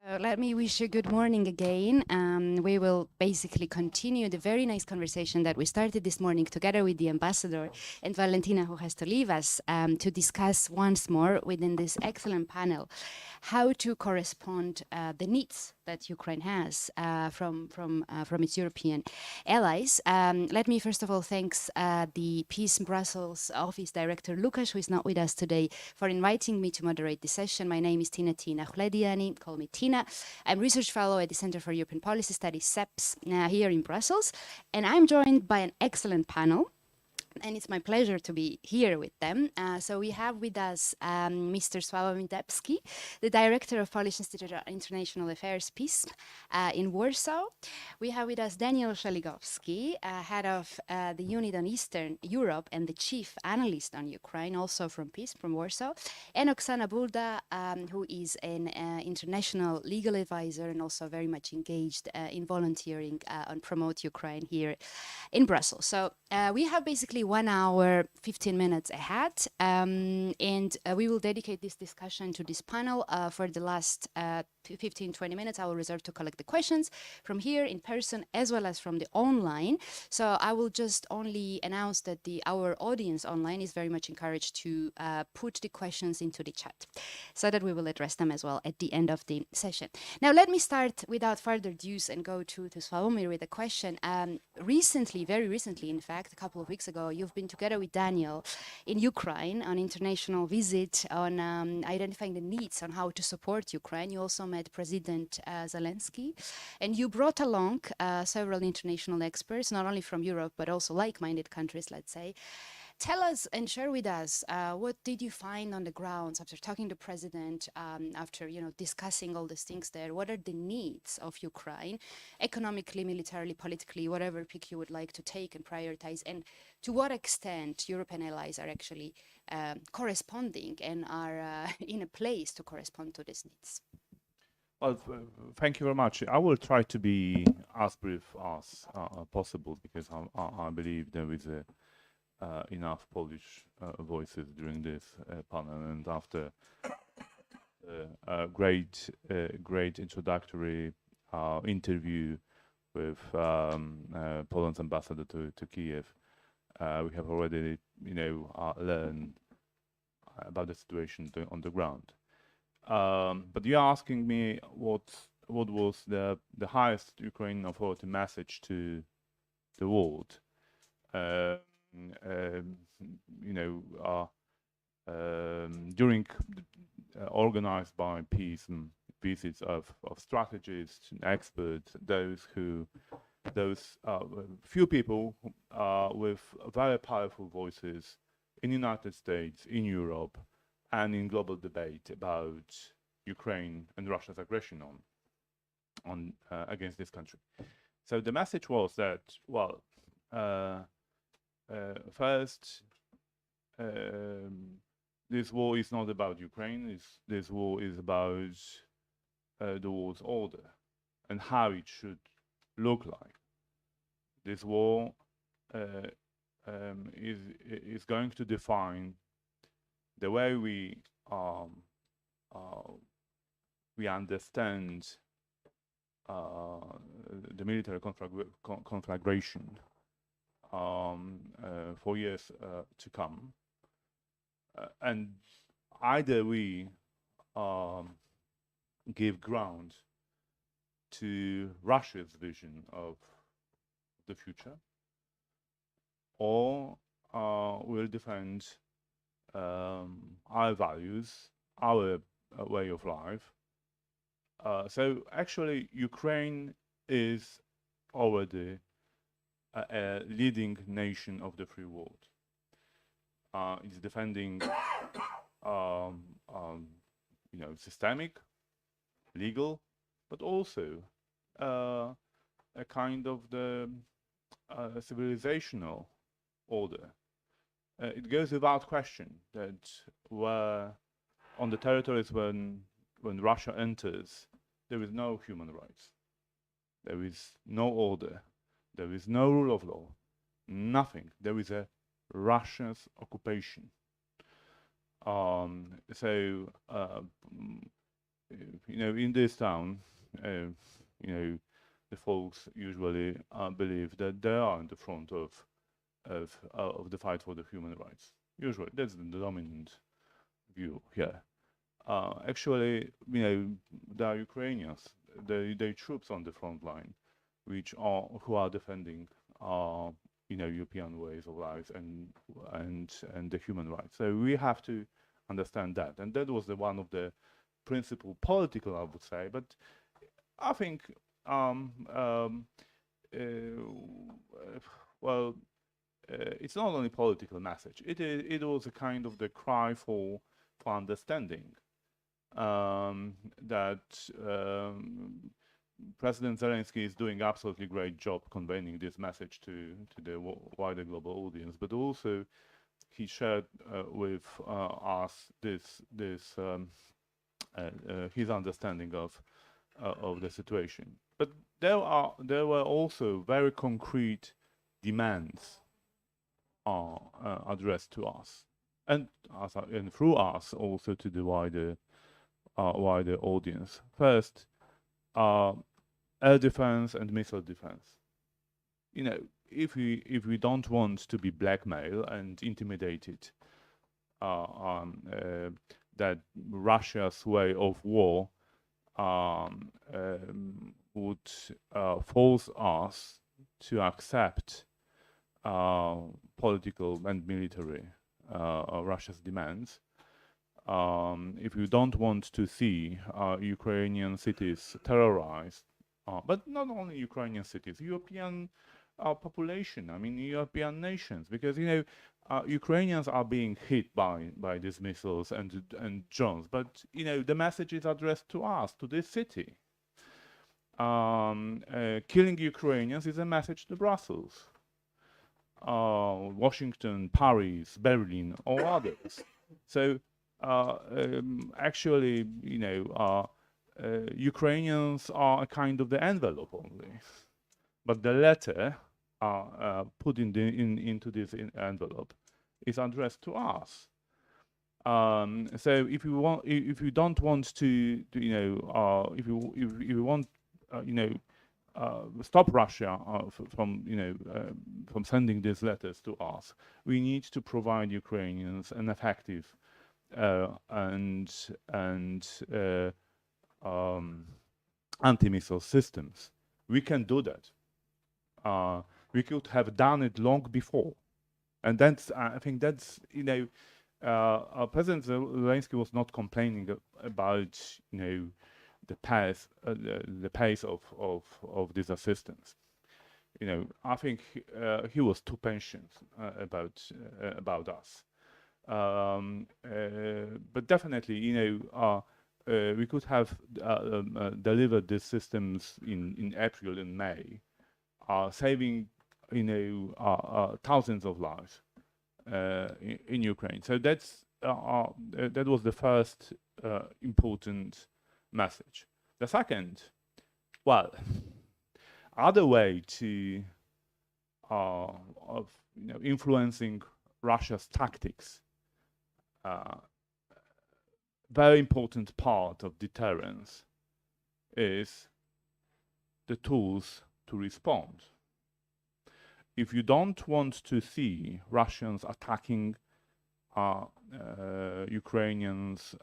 Let me wish you good morning again. We will basically continue the very nice conversation that we started this morning together with the ambassador and Valentina, who has to leave us, to discuss once more within this excellent panel how to correspond the needs that Ukraine has from its European allies. Let me first of all thanks the Peace Brussels office director Lukas, who is not with us today, for inviting me to moderate this session. My name is Tina Chlediani, call me Tina. I'm research fellow at the Center for European Policy Studies, CEPS, here in Brussels, and I'm joined by an excellent panel. And it's my pleasure to be here with them. So we have with us Mr. Sławomir Dębski, the director of Polish Institute of International Affairs, Peace, in Warsaw. We have with us Daniel Szeligowski, head of the unit on Eastern Europe and the chief analyst on Ukraine, also from Peace, from Warsaw. And Oksana Bulda, who is an international legal advisor and also very much engaged in volunteering on Promote Ukraine here in Brussels. So we have basically 1 hour, 15 minutes ahead, and we will dedicate this discussion to this panel. For the last 15-20 minutes, I will reserve to collect the questions from here in person as well as from the online. So I will just only announce that our audience online is very much encouraged to put the questions into the chat so that we will address them as well at the end of the session. Now, let me start without further ado and go to Sławomir with a question. Recently, very recently, in fact, a couple of weeks ago, you've been together with Daniel in Ukraine on international visit on identifying the needs on how to support Ukraine. You also met President Zelensky, and you brought along several international experts, not only from Europe, but also like-minded countries, let's say. Tell us and share with us what did you find on the grounds after talking to the president, after discussing all these things there. What are the needs of Ukraine, economically, militarily, politically, whatever pick you would like to take and prioritize, and to what extent European allies are actually corresponding and are in a place to correspond to these needs. Well, thank you very much. I will try to be as brief as possible because I believe there is enough Polish voices during this panel, and after a great introductory interview with Poland's ambassador to Kyiv, we have already learned about the situation on the ground. But you're asking me what was the highest Ukrainian authority message to the world. During organized by Peace visits of strategists and experts, those few people with very powerful voices in the United States, in Europe, and in global debate about Ukraine and Russia's aggression on against this country. So the message was that, well, first, this war is not about Ukraine. This war is about the world's order and how it should look like. This war is going to define the way we understand the military conflagration for years to come, and either we give ground to Russia's vision of the future, or we'll defend our values, our way of life. So actually, Ukraine is already a leading nation of the free world. It's defending, systemic, legal, but also a kind of the civilizational order. It goes without question that on the territories when Russia enters, there is no human rights, there is no order, there is no rule of law, nothing. There is a Russia's occupation. in this town, the folks usually believe that they are in the front of the fight for the human rights. Usually, that's the dominant view here. Actually, there are Ukrainians, the troops on the front line, who are defending, European ways of life and the human rights. So we have to understand that, and that was one of the principal political, I would say. But I think, it's not only political message. It was a kind of the cry for understanding, that President Zelensky is doing absolutely great job conveying this message to the wider global audience, but also he shared with us his understanding of the situation. But there were also very concrete demands addressed to us, and through us also to the wider audience. First, air defense and missile defense. If we don't want to be blackmailed and intimidated, that Russia's way of war would force us to accept political and military Russia's demands. If you don't want to see Ukrainian cities terrorized, but not only Ukrainian cities, European population, European nations, because Ukrainians are being hit by these missiles and drones, but the message is addressed to us, to this city. Killing Ukrainians is a message to Brussels, Washington, Paris, Berlin, or others. So actually, Ukrainians are a kind of the envelope only, but the letter put into this envelope is addressed to us. So if you don't want to if you want, stop Russia from sending these letters to us, we need to provide Ukrainians an effective anti-missile systems. We can do that. We could have done it long before, and I think that's President Zelensky was not complaining about the pace of this assistance. I think he was too patient about us. But definitely, we could have delivered these systems in April and May, saving thousands of lives in Ukraine. So that was the first important message. The second, other way to of influencing Russia's tactics. Very important part of deterrence is the tools to respond. If you don't want to see Russians attacking Ukrainians'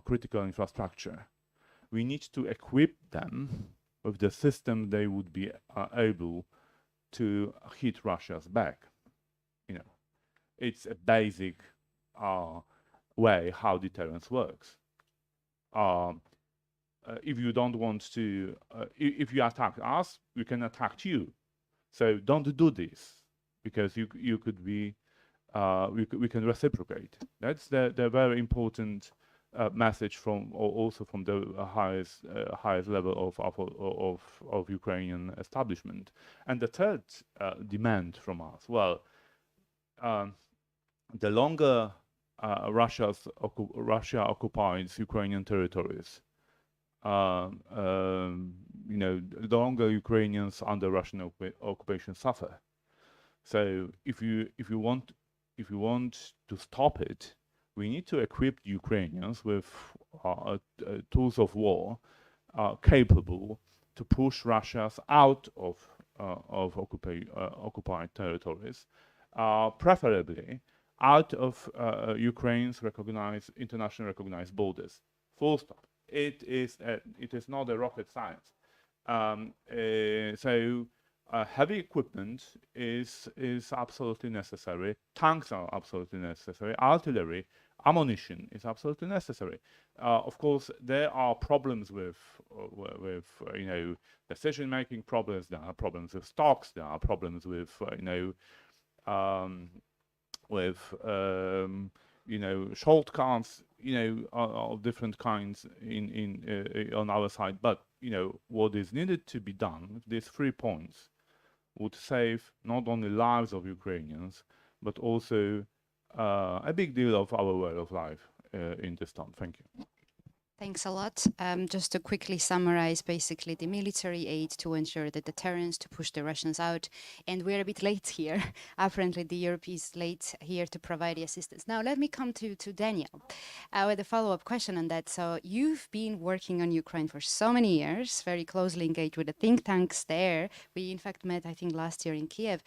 critical infrastructure, we need to equip them with the system they would be able to hit Russia's back. It's a basic way how deterrence works. If you don't want to, if you attack us, we can attack you. So don't do this, because you could be, we can reciprocate. That's the very important message also from the highest level of Ukrainian establishment. And the third demand from us, the longer Russia occupies Ukrainian territories, the longer Ukrainians under Russian occupation suffer. So if you want to stop it, we need to equip Ukrainians with tools of war capable to push Russia out of occupied territories, preferably out of Ukraine's internationally recognized borders. Full stop. It is not a rocket science. Heavy equipment is absolutely necessary. Tanks are absolutely necessary. Artillery, ammunition is absolutely necessary. Of course, there are problems with decision-making problems. There are problems with stocks. There are problems with shortcuts, of different kinds on our side. But what is needed to be done, these 3 points, would save not only lives of Ukrainians, but also a big deal of our way of life in this town. Thank you. Thanks a lot. Just to quickly summarize, basically the military aid to ensure the deterrence, to push the Russians out. And we're a bit late here. Apparently the Europe is late here to provide the assistance. Now let me come to Daniel with a follow-up question on that. So you've been working on Ukraine for so many years, very closely engaged with the think tanks there. We in fact met, I think, last year in Kyiv.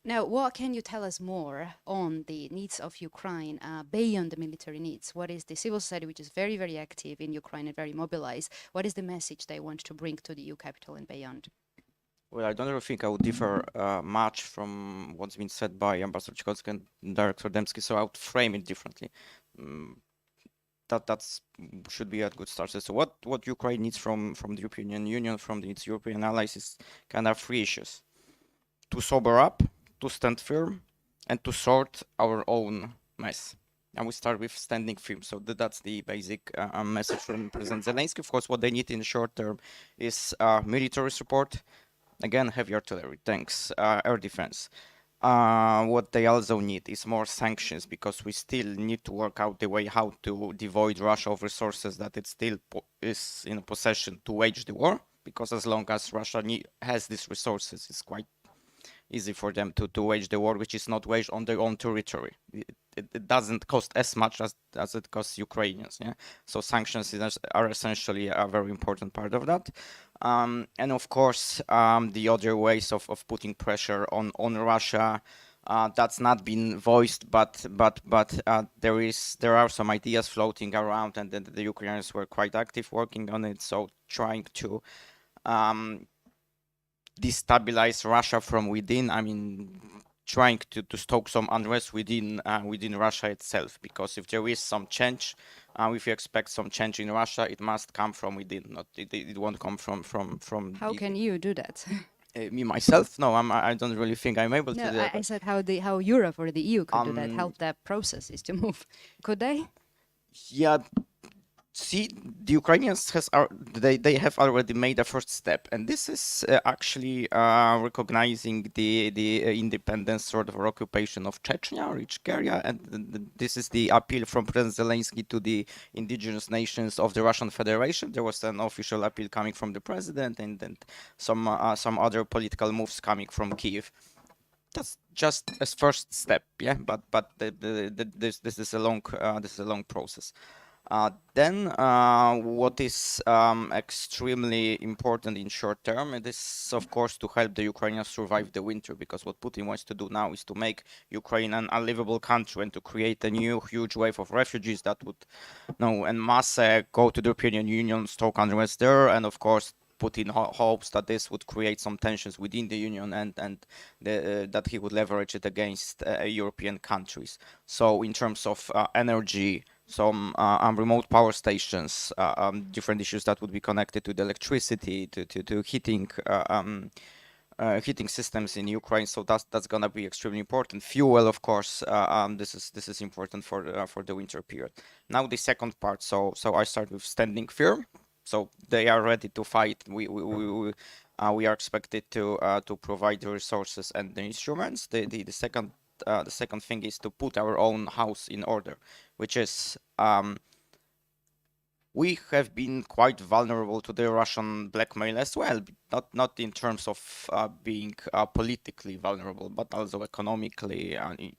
Now, what can you tell us more on the needs of Ukraine beyond the military needs? What is the civil society, which is very, very active in Ukraine and very mobilized? What is the message they want to bring to the EU capital and beyond? Well, I don't really think I would differ much from what's been said by Ambassador Cichocki and Director Dembski, so I would frame it differently. That should be a good start. So what Ukraine needs from the European Union, from its European allies, is kind of 3 issues: to sober up, to stand firm, and to sort our own mess. And we start with standing firm. So that's the basic message from President Zelensky. Of course, what they need in the short term is military support. Again, heavy artillery, tanks, air defense. What they also need is more sanctions, because we still need to work out the way how to devoid Russia of resources that it still is in possession to wage the war. Because as long as Russia has these resources, it's quite easy for them to wage the war, which is not waged on their own territory. It doesn't cost as much as it costs Ukrainians. Yeah? So sanctions are essentially a very important part of that. And of course, the other ways of putting pressure on Russia, that's not been voiced, but there are some ideas floating around, and the Ukrainians were quite active working on it. So trying to destabilize Russia from within. I mean, trying to stoke some unrest within Russia itself, because if there is some change, if you expect some change in Russia, it must come from within. It won't come from. How can you do that? Me myself? No, I don't really think I'm able to do that. I said how Europe or the EU could do that, help that processes to move. Could they? Yeah. See, the Ukrainians they have already made a first step, and this is actually recognizing the independence sort of occupation of Chechnya or Ichkeria, and this is the appeal from President Zelensky to the indigenous nations of the Russian Federation. There was an official appeal coming from the president, and some other political moves coming from Kyiv. That's just a first step, yeah. But this is a long process. Then what is extremely important in short term, it is of course to help the Ukrainians survive the winter, because what Putin wants to do now is to make Ukraine an unlivable country and to create a new huge wave of refugees that would en masse go to the European Union, stoke unrest there, and of course Putin hopes that this would create some tensions within the Union and that he would leverage it against European countries. So in terms of energy, some remote power stations, different issues that would be connected to the electricity, to heating systems in Ukraine. So that's gonna be extremely important. Fuel, of course, this is important for the winter period. Now the second part. So I start with standing firm. So they are ready to fight. We are expected to provide the resources and the instruments. The second thing is to put our own house in order, which is we have been quite vulnerable to the Russian blackmail as well. Not in terms of being politically vulnerable, but also economically,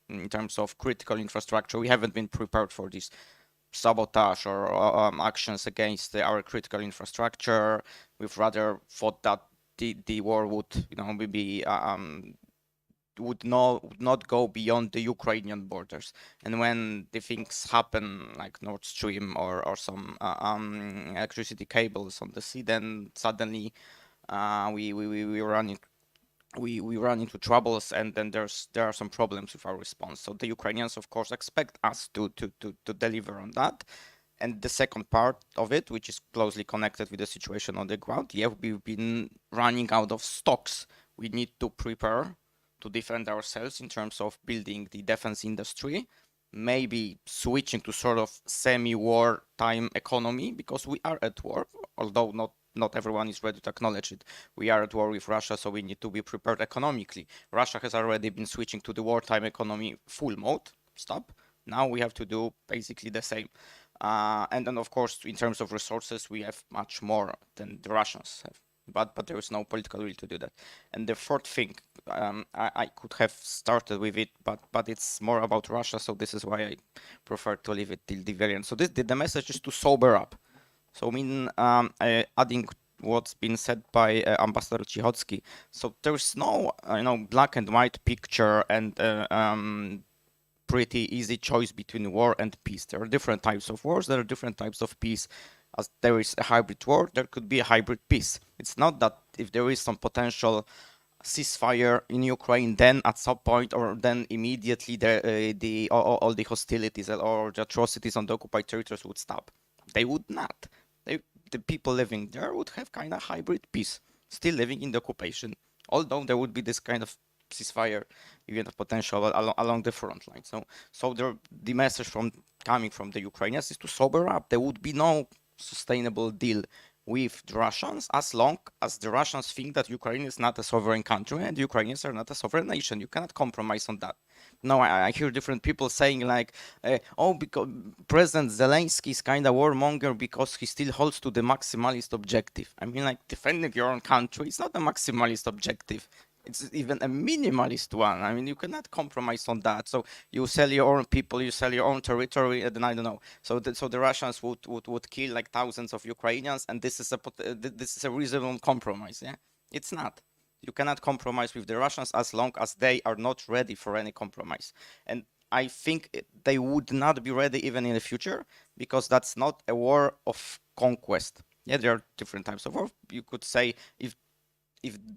in terms of critical infrastructure. We haven't been prepared for this. sabotage or actions against our critical infrastructure. We've rather thought that the war would, be would not go beyond the Ukrainian borders. And when the things happen like Nord Stream or some electricity cables on the sea, then suddenly we run into troubles, and then there are some problems with our response. So the Ukrainians, of course, expect us to deliver on that. And the second part of it, which is closely connected with the situation on the ground, we've been running out of stocks. We need to prepare to defend ourselves in terms of building the defense industry, maybe switching to sort of semi-war time economy, because we are at war, although not everyone is ready to acknowledge it. We are at war with Russia, so we need to be prepared economically. Russia has already been switching to the wartime economy full mode, stop. Now we have to do basically the same. And then, of course, in terms of resources, we have much more than the Russians have. But there is no political will to do that. And the fourth thing, I could have started with it, but it's more about Russia, so this is why I prefer to leave it till the very end. So the message is to sober up. So adding what's been said by Ambassador Cichocki. So there's no black and white picture and pretty easy choice between war and peace. There are different types of wars. There are different types of peace. As there is a hybrid war, there could be a hybrid peace. It's not that if there is some potential ceasefire in Ukraine, then at some point or then immediately all the hostilities or the atrocities on the occupied territories would stop. They would not. The people living there would have kind of hybrid peace, still living in the occupation, although there would be this kind of ceasefire, even of potential along the front line. So the message coming from the Ukrainians is to sober up. There would be no sustainable deal with the Russians as long as the Russians think that Ukraine is not a sovereign country and the Ukrainians are not a sovereign nation. You cannot compromise on that. Now I hear different people saying like, because President Zelensky is kind of warmonger because he still holds to the maximalist objective. I mean, like, defending your own country is not a maximalist objective. It's even a minimalist one. I mean, you cannot compromise on that. So you sell your own people, you sell your own territory, and then I don't know. So the Russians would kill like thousands of Ukrainians, and this is a reasonable compromise. Yeah, it's not. You cannot compromise with the Russians as long as they are not ready for any compromise. And I think they would not be ready even in the future, because that's not a war of conquest. Yeah, there are different types of war. You could say if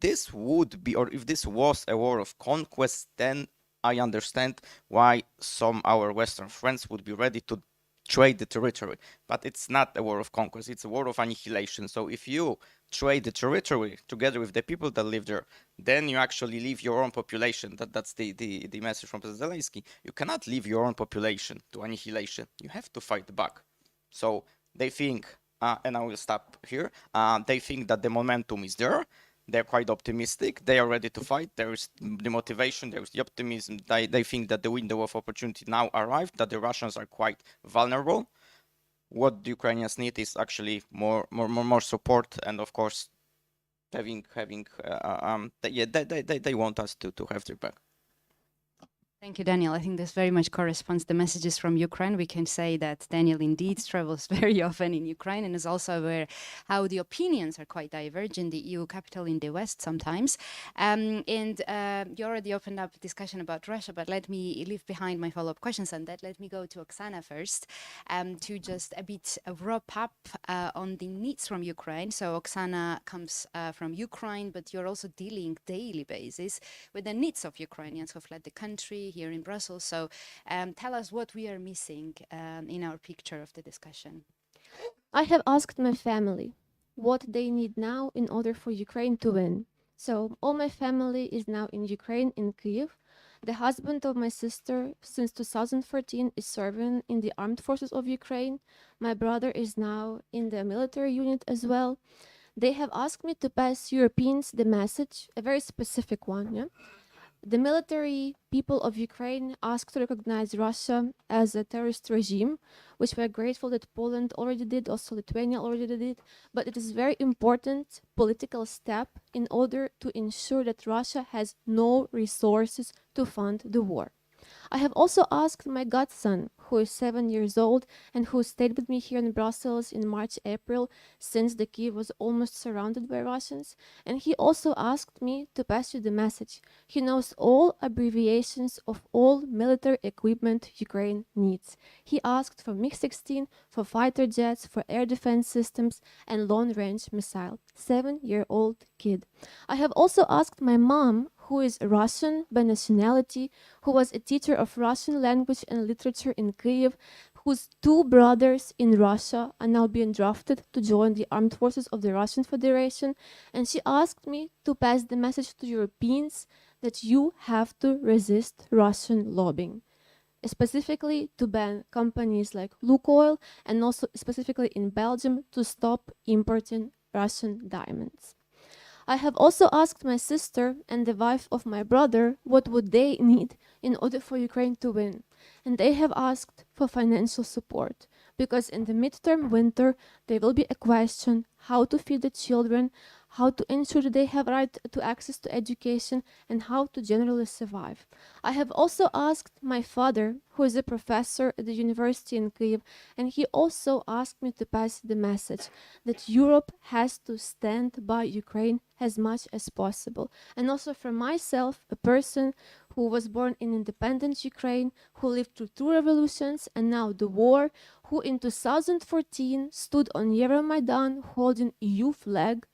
this would be, or if this was a war of conquest, then I understand why our Western friends would be ready to trade the territory. But it's not a war of conquest, it's a war of annihilation. So if you trade the territory together with the people that live there, then you actually leave your own population. That's the message from President Zelensky. You cannot leave your own population to annihilation. You have to fight back. So they think, and I will stop here, they think that the momentum is there. They're quite optimistic. They are ready to fight. There is the motivation. There is the optimism. They think that the window of opportunity now arrived, that the Russians are quite vulnerable. What the Ukrainians need is actually more support, and of course, they want us to have their back. Thank you, Daniel. I think this very much corresponds to messages from Ukraine. We can say that Daniel indeed travels very often in Ukraine and is also aware how the opinions are quite divergent in the EU capital in the West sometimes. You already opened up a discussion about Russia, but let me leave behind my follow-up questions on that. Let me go to Oksana first to just a bit wrap up on the needs from Ukraine. So Oksana comes from Ukraine, but you're also dealing daily basis with the needs of Ukrainians who fled the country here in Brussels. So tell us what we are missing in our picture of the discussion. I have asked my family what they need now in order for Ukraine to win. So all my family is now in Ukraine, in Kyiv. The husband of my sister since 2014 is serving in the armed forces of Ukraine. My brother is now in the military unit as well. They have asked me to pass Europeans the message, a very specific one, yeah? The military people of Ukraine asked to recognize Russia as a terrorist regime, which we're grateful that Poland already did, also Lithuania already did it, but it is a very important political step in order to ensure that Russia has no resources to fund the war. I have also asked my godson, who is 7 years old and who stayed with me here in Brussels in March, April, since the Kyiv was almost surrounded by Russians, and he also asked me to pass you the message. He knows all abbreviations of all military equipment Ukraine needs. He asked for MiG-16, for fighter jets, for air defense systems, and long-range missile. 7-year-old kid. I have also asked my mom, who is Russian by nationality, who was a teacher of Russian language and literature in Kyiv, whose 2 brothers in Russia are now being drafted to join the armed forces of the Russian Federation, and she asked me to pass the message to Europeans that you have to resist Russian lobbying, specifically to ban companies like Lukoil, and also specifically in Belgium to stop importing Russian diamonds. I have also asked my sister and the wife of my brother what would they need in order for Ukraine to win. And they have asked for financial support, because in the midterm winter there will be a question how to feed the children, how to ensure that they have right to access to education, and how to generally survive. I have also asked my father, who is a professor at the university in Kyiv, and he also asked me to pass the message that Europe has to stand by Ukraine as much as possible. And also for myself, a person who was born in independent Ukraine, who lived through 2 revolutions and now the war, who in 2014 stood on Euromaidan holding EU flag,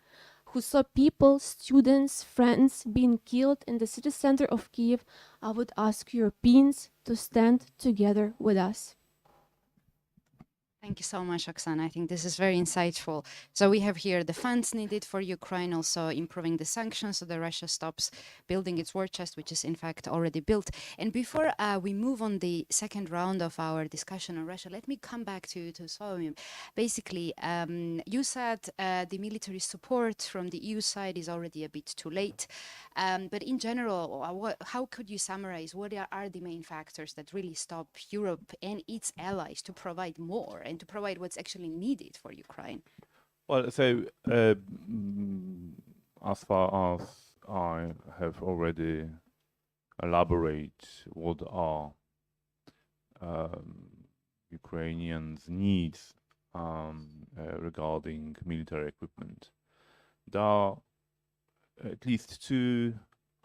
who saw people, students, friends being killed in the city center of Kyiv, I would ask Europeans to stand together with us. Thank you so much, Oksana. I think this is very insightful. So we have here the funds needed for Ukraine, also improving the sanctions so that Russia stops building its war chest, which is in fact already built. And before we move on the second round of our discussion on Russia, let me come back to Sławomir. Basically, you said the military support from the EU side is already a bit too late. But in general, how could you summarize what are the main factors that really stop Europe and its allies to provide more and to provide what's actually needed for Ukraine? Well, so as far as I have already elaborated what are Ukrainians' needs regarding military equipment, there are at least 2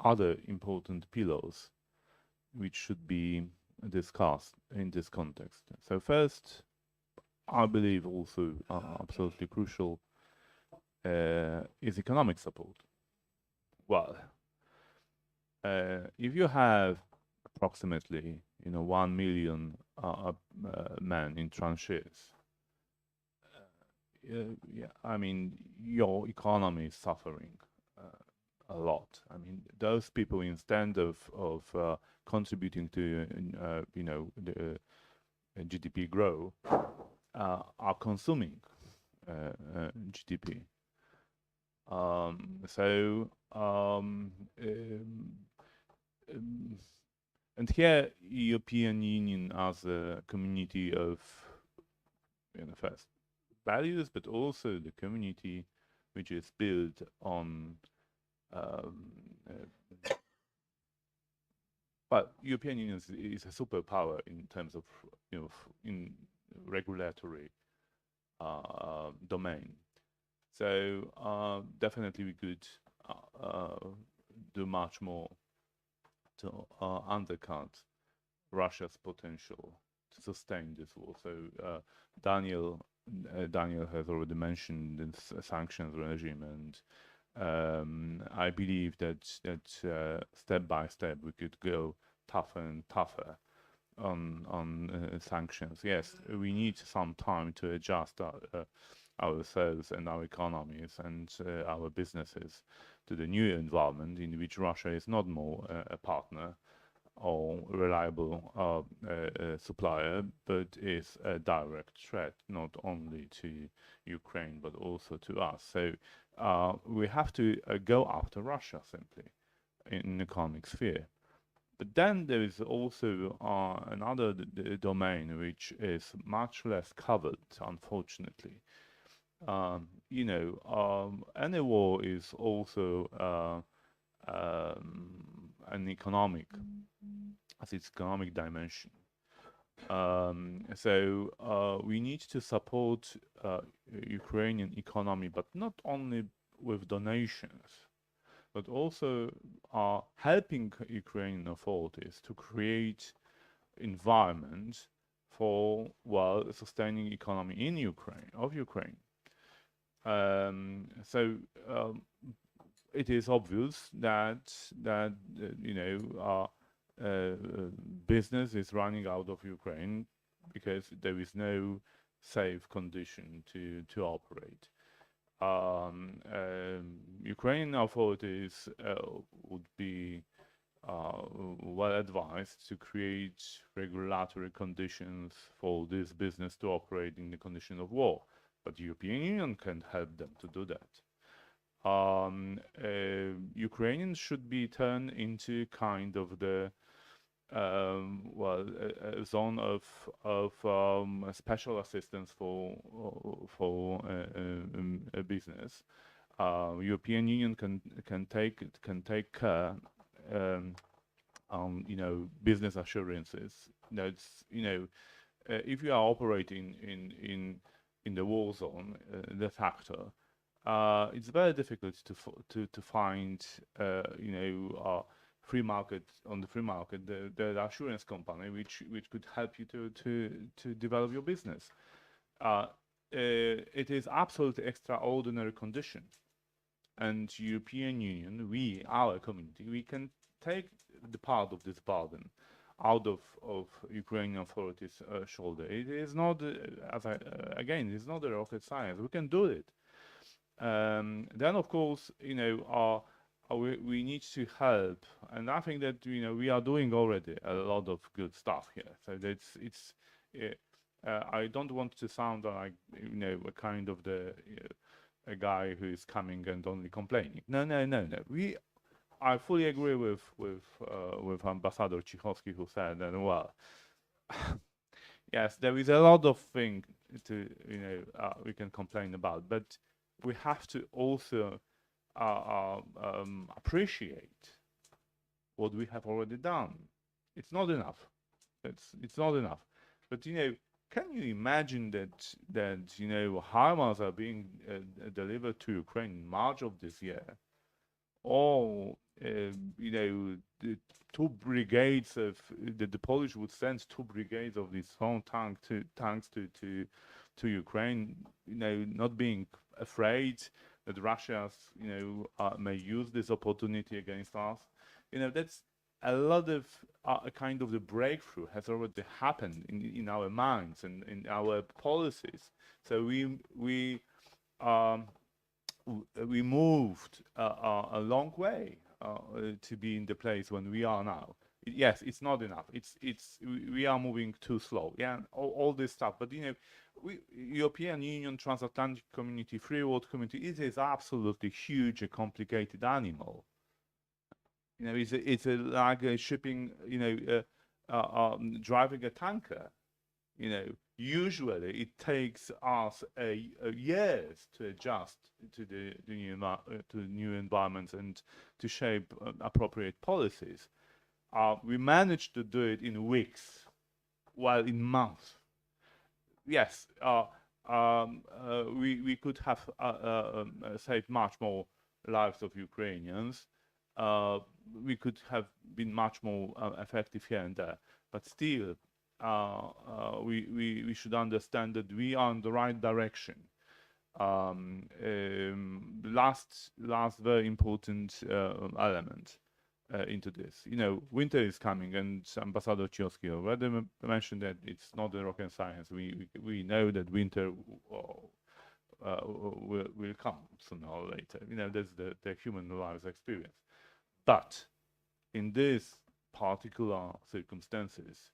other important pillars which should be discussed in this context. So first, I believe also absolutely crucial is economic support. Well, if you have approximately 1 million men in tranches, yeah, I mean your economy is suffering a lot. I mean those people, instead of contributing to the GDP growth, are consuming GDP. And here, European Union as a community of first values, but also the community which is built on but European Union is a superpower in terms of in regulatory domain. So definitely we could do much more to undercut Russia's potential to sustain this war. So Daniel has already mentioned this sanctions regime, and I believe that step by step we could go tougher and tougher on sanctions. Yes, we need some time to adjust ourselves and our economies and our businesses to the new environment in which Russia is not more a partner or reliable supplier, but is a direct threat not only to Ukraine but also to us. So we have to go after Russia simply in the economic sphere. But then there is also another domain which is much less covered, unfortunately. Any war is also an economic as its economic dimension. We need to support Ukrainian economy, but not only with donations, but also helping Ukrainian authorities to create environment for sustaining economy in Ukraine. It is obvious that business is running out of Ukraine because there is no safe condition to operate. Ukrainian authorities would be well advised to create regulatory conditions for this business to operate in the condition of war, but the European Union can help them to do that. Ukrainians should be turned into kind of the a zone of special assistance for a business. European Union can take care business assurances. That's if you are operating in the war zone de facto, it's very difficult to find free market on the free market the assurance company which could help you to develop your business. It is absolutely extraordinary condition, and European Union, our community, we can take the part of this burden out of Ukrainian authorities' shoulder. It is not, again, it's not a rocket science. We can do it. Then, of course, we need to help, and I think that we are doing already a lot of good stuff here. So I don't want to sound like a kind of a guy who is coming and only complaining. No. I fully agree with Ambassador Cichocki, who said that yes, there is a lot of things to we can complain about, but we have to also appreciate what we have already done. It's not enough. It's not enough. But can you imagine that HIMARS are being delivered to Ukraine in March of this year? Or the two brigades of the Polish would send 2 brigades of these own tanks to Ukraine, not being afraid that Russia may use this opportunity against us. That's a lot of kind of the breakthrough has already happened in our minds and in our policies. So we moved a long way to be in the place when we are now. Yes, it's not enough. We are moving too slow. Yeah, all this stuff. But European Union, transatlantic community, free world community, it is absolutely huge, a complicated animal. It's like a shipping, driving a tanker. Usually it takes us years to adjust to the new environments and to shape appropriate policies. We managed to do it in weeks, while in months. Yes, we could have saved much more lives of Ukrainians. We could have been much more effective here and there, but still, we should understand that we are in the right direction. Last very important element into this. Winter is coming, and Ambassador Cichocki already mentioned that it's not a rocket science. We know that winter will come sooner or later. That's the human lives experience. But in these particular circumstances,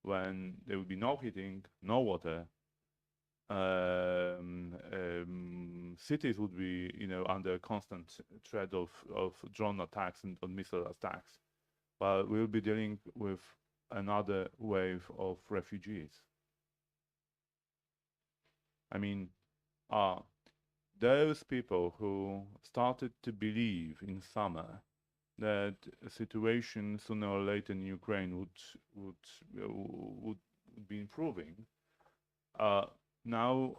when there will be no heating, no water, cities would be, under constant threat of drone attacks and missile attacks, while we'll be dealing with another wave of refugees. I mean, those people who started to believe in summer that a situation sooner or later in Ukraine would be improving. Now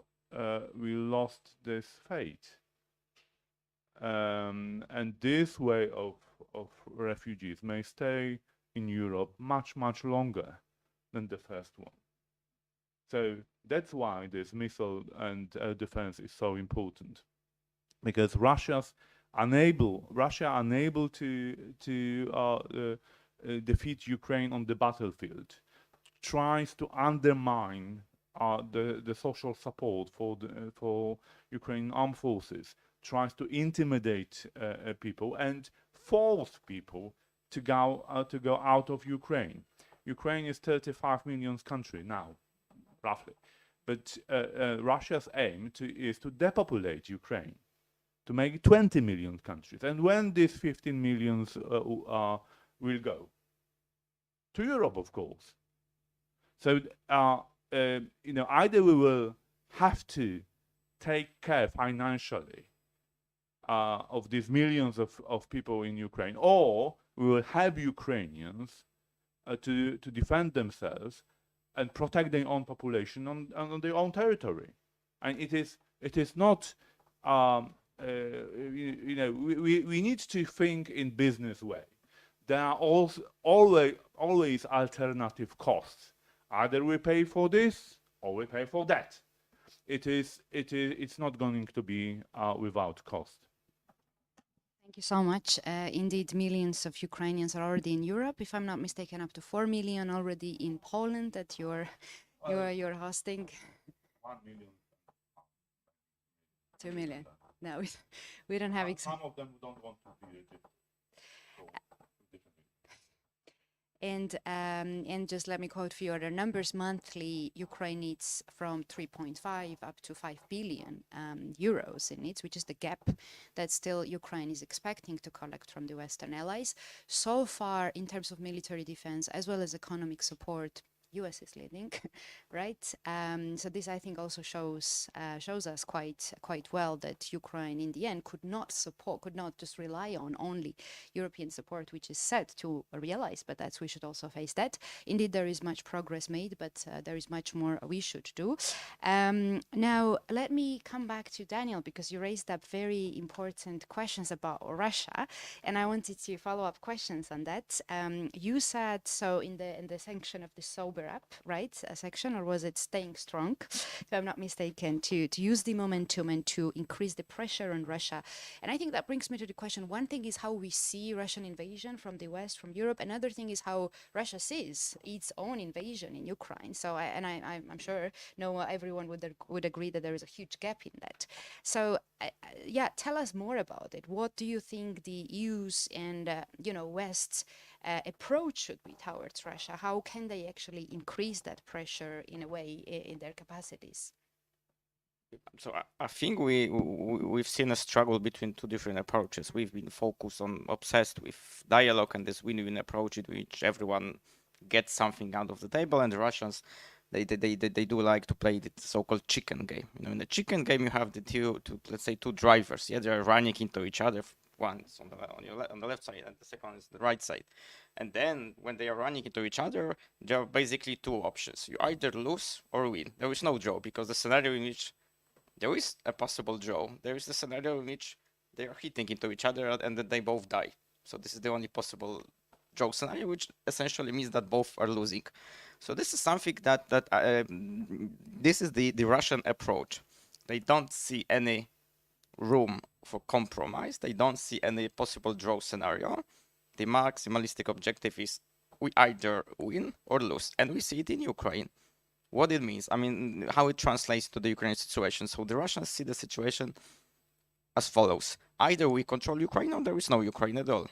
we lost this fate, and this way of refugees may stay in Europe much longer than the first one. So that's why this missile and air defense is so important, because Russia unable to defeat Ukraine on the battlefield, tries to undermine the social support for Ukrainian armed forces, tries to intimidate people and force people to go out of Ukraine. Ukraine is 35 million country now, roughly, but Russia's aim is to depopulate Ukraine, to make it 20 million countries. And when these 15 millions will go? To Europe, of course. So, either we will have to take care financially of these millions of people in Ukraine, or we will have Ukrainians to defend themselves and protect their own population on their own territory. And it is not, we need to think in business way. There are also always alternative costs. Either we pay for this or we pay for that. It's not going to be without cost. Thank you so much. Indeed, millions of Ukrainians are already in Europe. If I'm not mistaken, up to 4 million already in Poland that you're hosting. 1 million. 2 million. No, we don't have Some of them don't want to be and just let me quote a few other numbers. Monthly, Ukraine needs from 3.5 up to 5 billion euros in needs, which is the gap that still Ukraine is expecting to collect from the Western allies. So far, in terms of military defense as well as economic support, US is leading, right? So this, I think, also shows us quite well that Ukraine, in the end, could not just rely on only European support, which is sad to realize, but we should also face that. Indeed, there is much progress made, but there is much more we should do. Now, let me come back to Daniel, because you raised up very important questions about Russia, and I wanted to follow up questions on that. You said, so in the section of the sober up, right, a section, or was it staying strong, if I'm not mistaken, to use the momentum and to increase the pressure on Russia. And I think that brings me to the question. One thing is how we see Russian invasion from the West, from Europe. Another thing is how Russia sees its own invasion in Ukraine. So I'm sure everyone would agree that there is a huge gap in that. So yeah, tell us more about it. What do you think the EU's and West's approach should be towards Russia? How can they actually increase that pressure in a way in their capacities? So I think we've seen a struggle between two different approaches. We've been obsessed with dialogue and this win-win approach in which everyone gets something out of the table, and the Russians, they do like to play the so-called chicken game. In the chicken game you have the two drivers. Yeah, they're running into each other. One is on the left side and the second is the right side. And then when they are running into each other, there are basically two options. You either lose or win. There is no draw, because the scenario in which there is a possible draw, there is the scenario in which they are hitting into each other and then they both die. So this is the only possible draw scenario, which essentially means that both are losing. So this is something that this is the Russian approach. They don't see any room for compromise. They don't see any possible draw scenario. The maximalistic objective is we either win or lose, and we see it in Ukraine. What it means, I mean, how it translates to the Ukrainian situation. So the Russians see the situation as follows: either we control Ukraine or there is no Ukraine at all.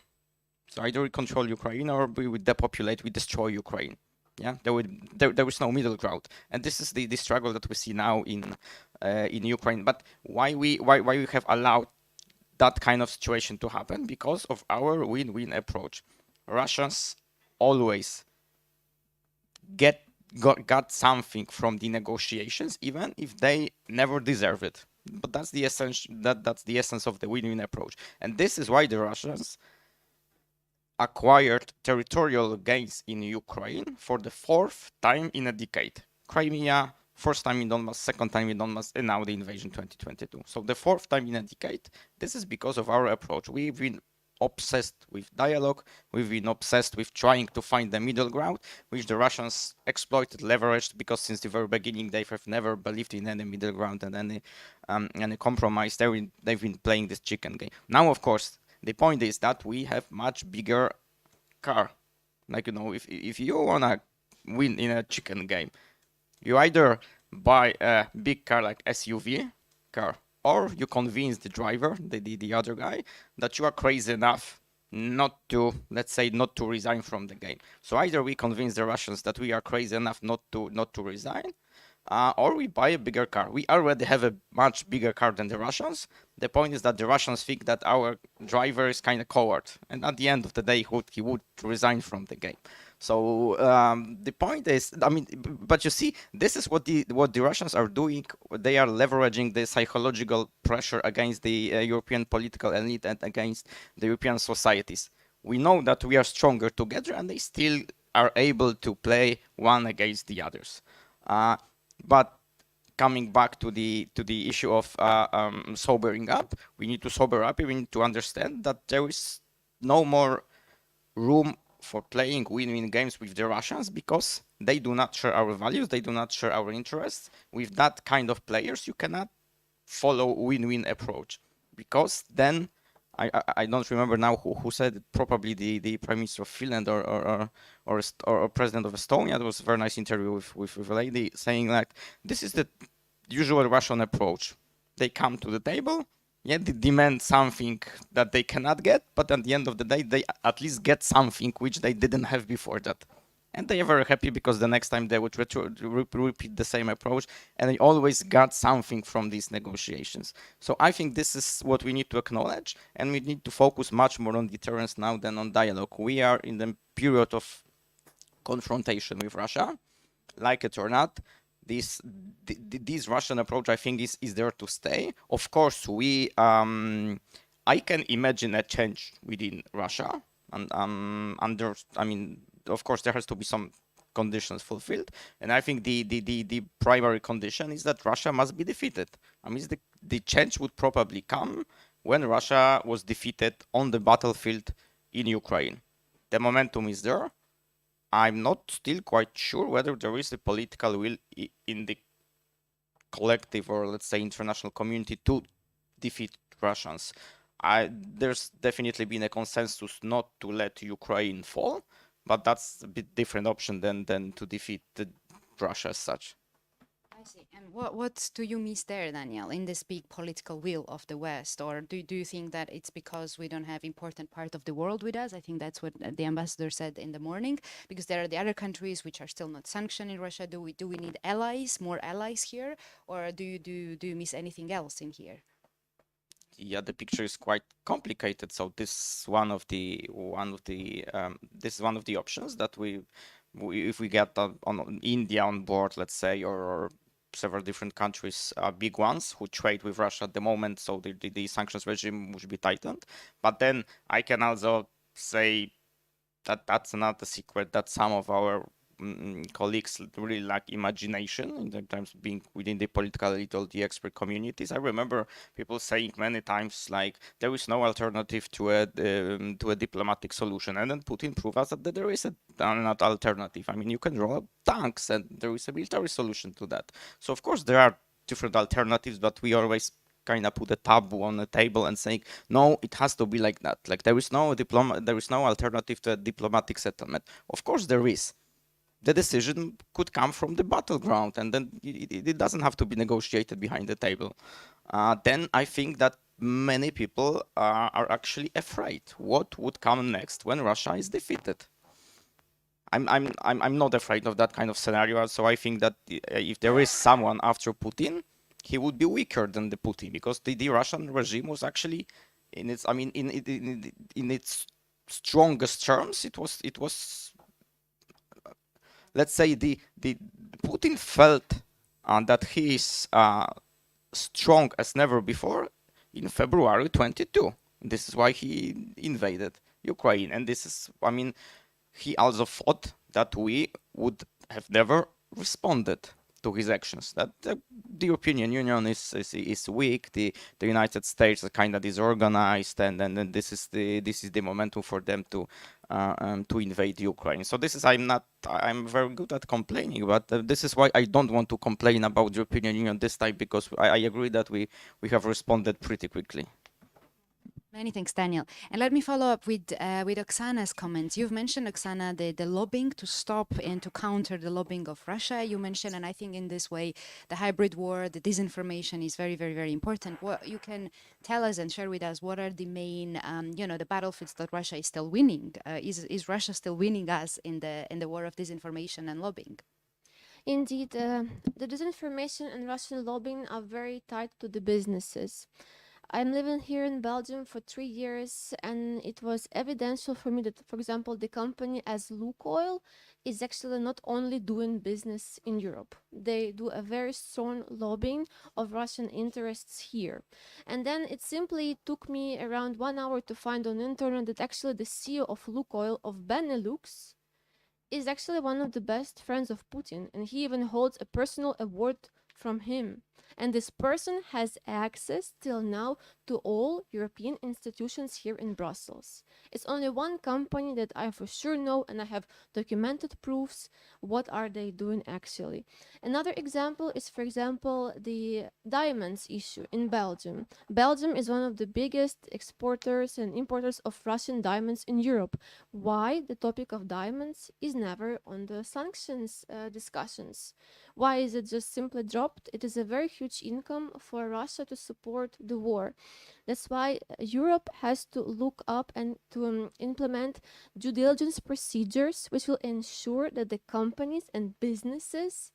So either we control Ukraine or we would depopulate, we destroy Ukraine. Yeah, there is no middle ground, and this is the struggle that we see now in Ukraine. But why we have allowed that kind of situation to happen? Because of our win-win approach. Russians always got something from the negotiations, even if they never deserve it. But that's the essence. That's the essence of the win-win approach, and this is why the Russians acquired territorial gains in Ukraine for the 4th time in a decade. Crimea, first time in Donbass, second time in Donbass, and now the invasion 2022. So the 4th time in a decade. This is because of our approach. We've been obsessed with dialogue. We've been obsessed with trying to find the middle ground, which the Russians exploited, leveraged, because since the very beginning they have never believed in any middle ground and any compromise. They've been playing this chicken game. Now, of course, the point is that we have much bigger car. Like, you know, if you wanna win in a chicken game, you either buy a big car like SUV car, or you convince the driver, the other guy, that you are crazy enough not to, let's say, not to resign from the game. So either we convince the Russians that we are crazy enough not to resign, or we buy a bigger car. We already have a much bigger car than the Russians. The point is that the Russians think that our driver is kind of coward, and at the end of the day, he would resign from the game. So the point is, I mean, but you see, this is what the Russians are doing. They are leveraging the psychological pressure against the European political elite and against the European societies. We know that we are stronger together, and they still are able to play one against the others. But coming back to the issue of sobering up, we need to sober up. We need to understand that there is no more room for playing win-win games with the Russians, because they do not share our values, they do not share our interests. With that kind of players, you cannot follow win-win approach, because then I don't remember now who said it, probably the Prime Minister of Finland or President of Estonia. There was a very nice interview with a lady saying like, this is the usual Russian approach. They come to the table, yeah, they demand something that they cannot get, but at the end of the day, they at least get something which they didn't have before that. And they are very happy because the next time they would repeat the same approach, and they always got something from these negotiations. So I think this is what we need to acknowledge, and we need to focus much more on deterrence now than on dialogue. We are in the period of confrontation with Russia, like it or not. This Russian approach, I think, is there to stay. Of course, I can imagine a change within Russia, and of course, there has to be some conditions fulfilled, and I think the primary condition is that Russia must be defeated. I mean, the change would probably come when Russia was defeated on the battlefield in Ukraine. The momentum is there. I'm not still quite sure whether there is a political will in the collective, or let's say international community, to defeat Russians. There's definitely been a consensus not to let Ukraine fall, but that's a bit different option than to defeat Russia as such. I see. And what do you miss there, Daniel, in this big political will of the West? Or do you think that it's because we don't have important part of the world with us? I think that's what the ambassador said in the morning, because there are the other countries which are still not sanctioned in Russia. Do we need allies, more allies here? Or do you miss anything else in here? Yeah, the picture is quite complicated. So this is one of the options that we if we get on India on board, let's say, or several different countries, big ones who trade with Russia at the moment, so the sanctions regime would be tightened. But then I can also say that that's not a secret that some of our colleagues really lack imagination in terms of being within the political elite or the expert communities. I remember people saying many times like there is no alternative to a diplomatic solution, and then Putin proved us that there is not alternative. I mean, you can roll up tanks, and there is a military solution to that. So of course there are different alternatives, but we always kind of put a taboo on the table and saying no, it has to be like that. Like there is no alternative to a diplomatic settlement. Of course there is. The decision could come from the battleground, and then it doesn't have to be negotiated behind the table. Then I think that many people are actually afraid what would come next when Russia is defeated. I'm not afraid of that kind of scenario. So I think that if there is someone after Putin, he would be weaker than the Putin, because the Russian regime was actually in its strongest terms. It was. Let's say the Putin felt that he is strong as never before in February 22. This is why he invaded. Ukraine. And this is, I mean, he also thought that we would have never responded to his actions. That the European Union is weak. The United States is kind of disorganized, and then this is the momentum for them to invade Ukraine. So this is I'm very good at complaining, but this is why I don't want to complain about the European Union this time, because I agree that we have responded pretty quickly. Many thanks, Daniel. And let me follow up with Oksana's comments. You've mentioned, Oksana, the lobbying to stop and to counter the lobbying of Russia. You mentioned, and I think in this way, the hybrid war, the disinformation is very, very, very important. What you can tell us and share with us, what are the main, the battlefields that Russia is still winning? Is Russia still winning us in the war of disinformation and lobbying? Indeed, the disinformation and Russian lobbying are very tied to the businesses. I'm living here in Belgium for 3 years, and it was evidential for me that, for example, the company as Lukoil is actually not only doing business in Europe. They do a very strong lobbying of Russian interests here. And then it simply took me around 1 hour to find on internet that actually the CEO of Lukoil of Benelux is actually one of the best friends of Putin, and he even holds a personal award from him. And this person has access till now to all European institutions here in Brussels. It's only one company that I for sure know, and I have documented proofs what are they doing actually. Another example is, for example, the diamonds issue in Belgium. Belgium is one of the biggest exporters and importers of Russian diamonds in Europe. Why the topic of diamonds is never on the sanctions discussions? Why is it just simply dropped? It is a very huge income for Russia to support the war. That's why Europe has to look up and to implement due diligence procedures which will ensure that the companies and businesses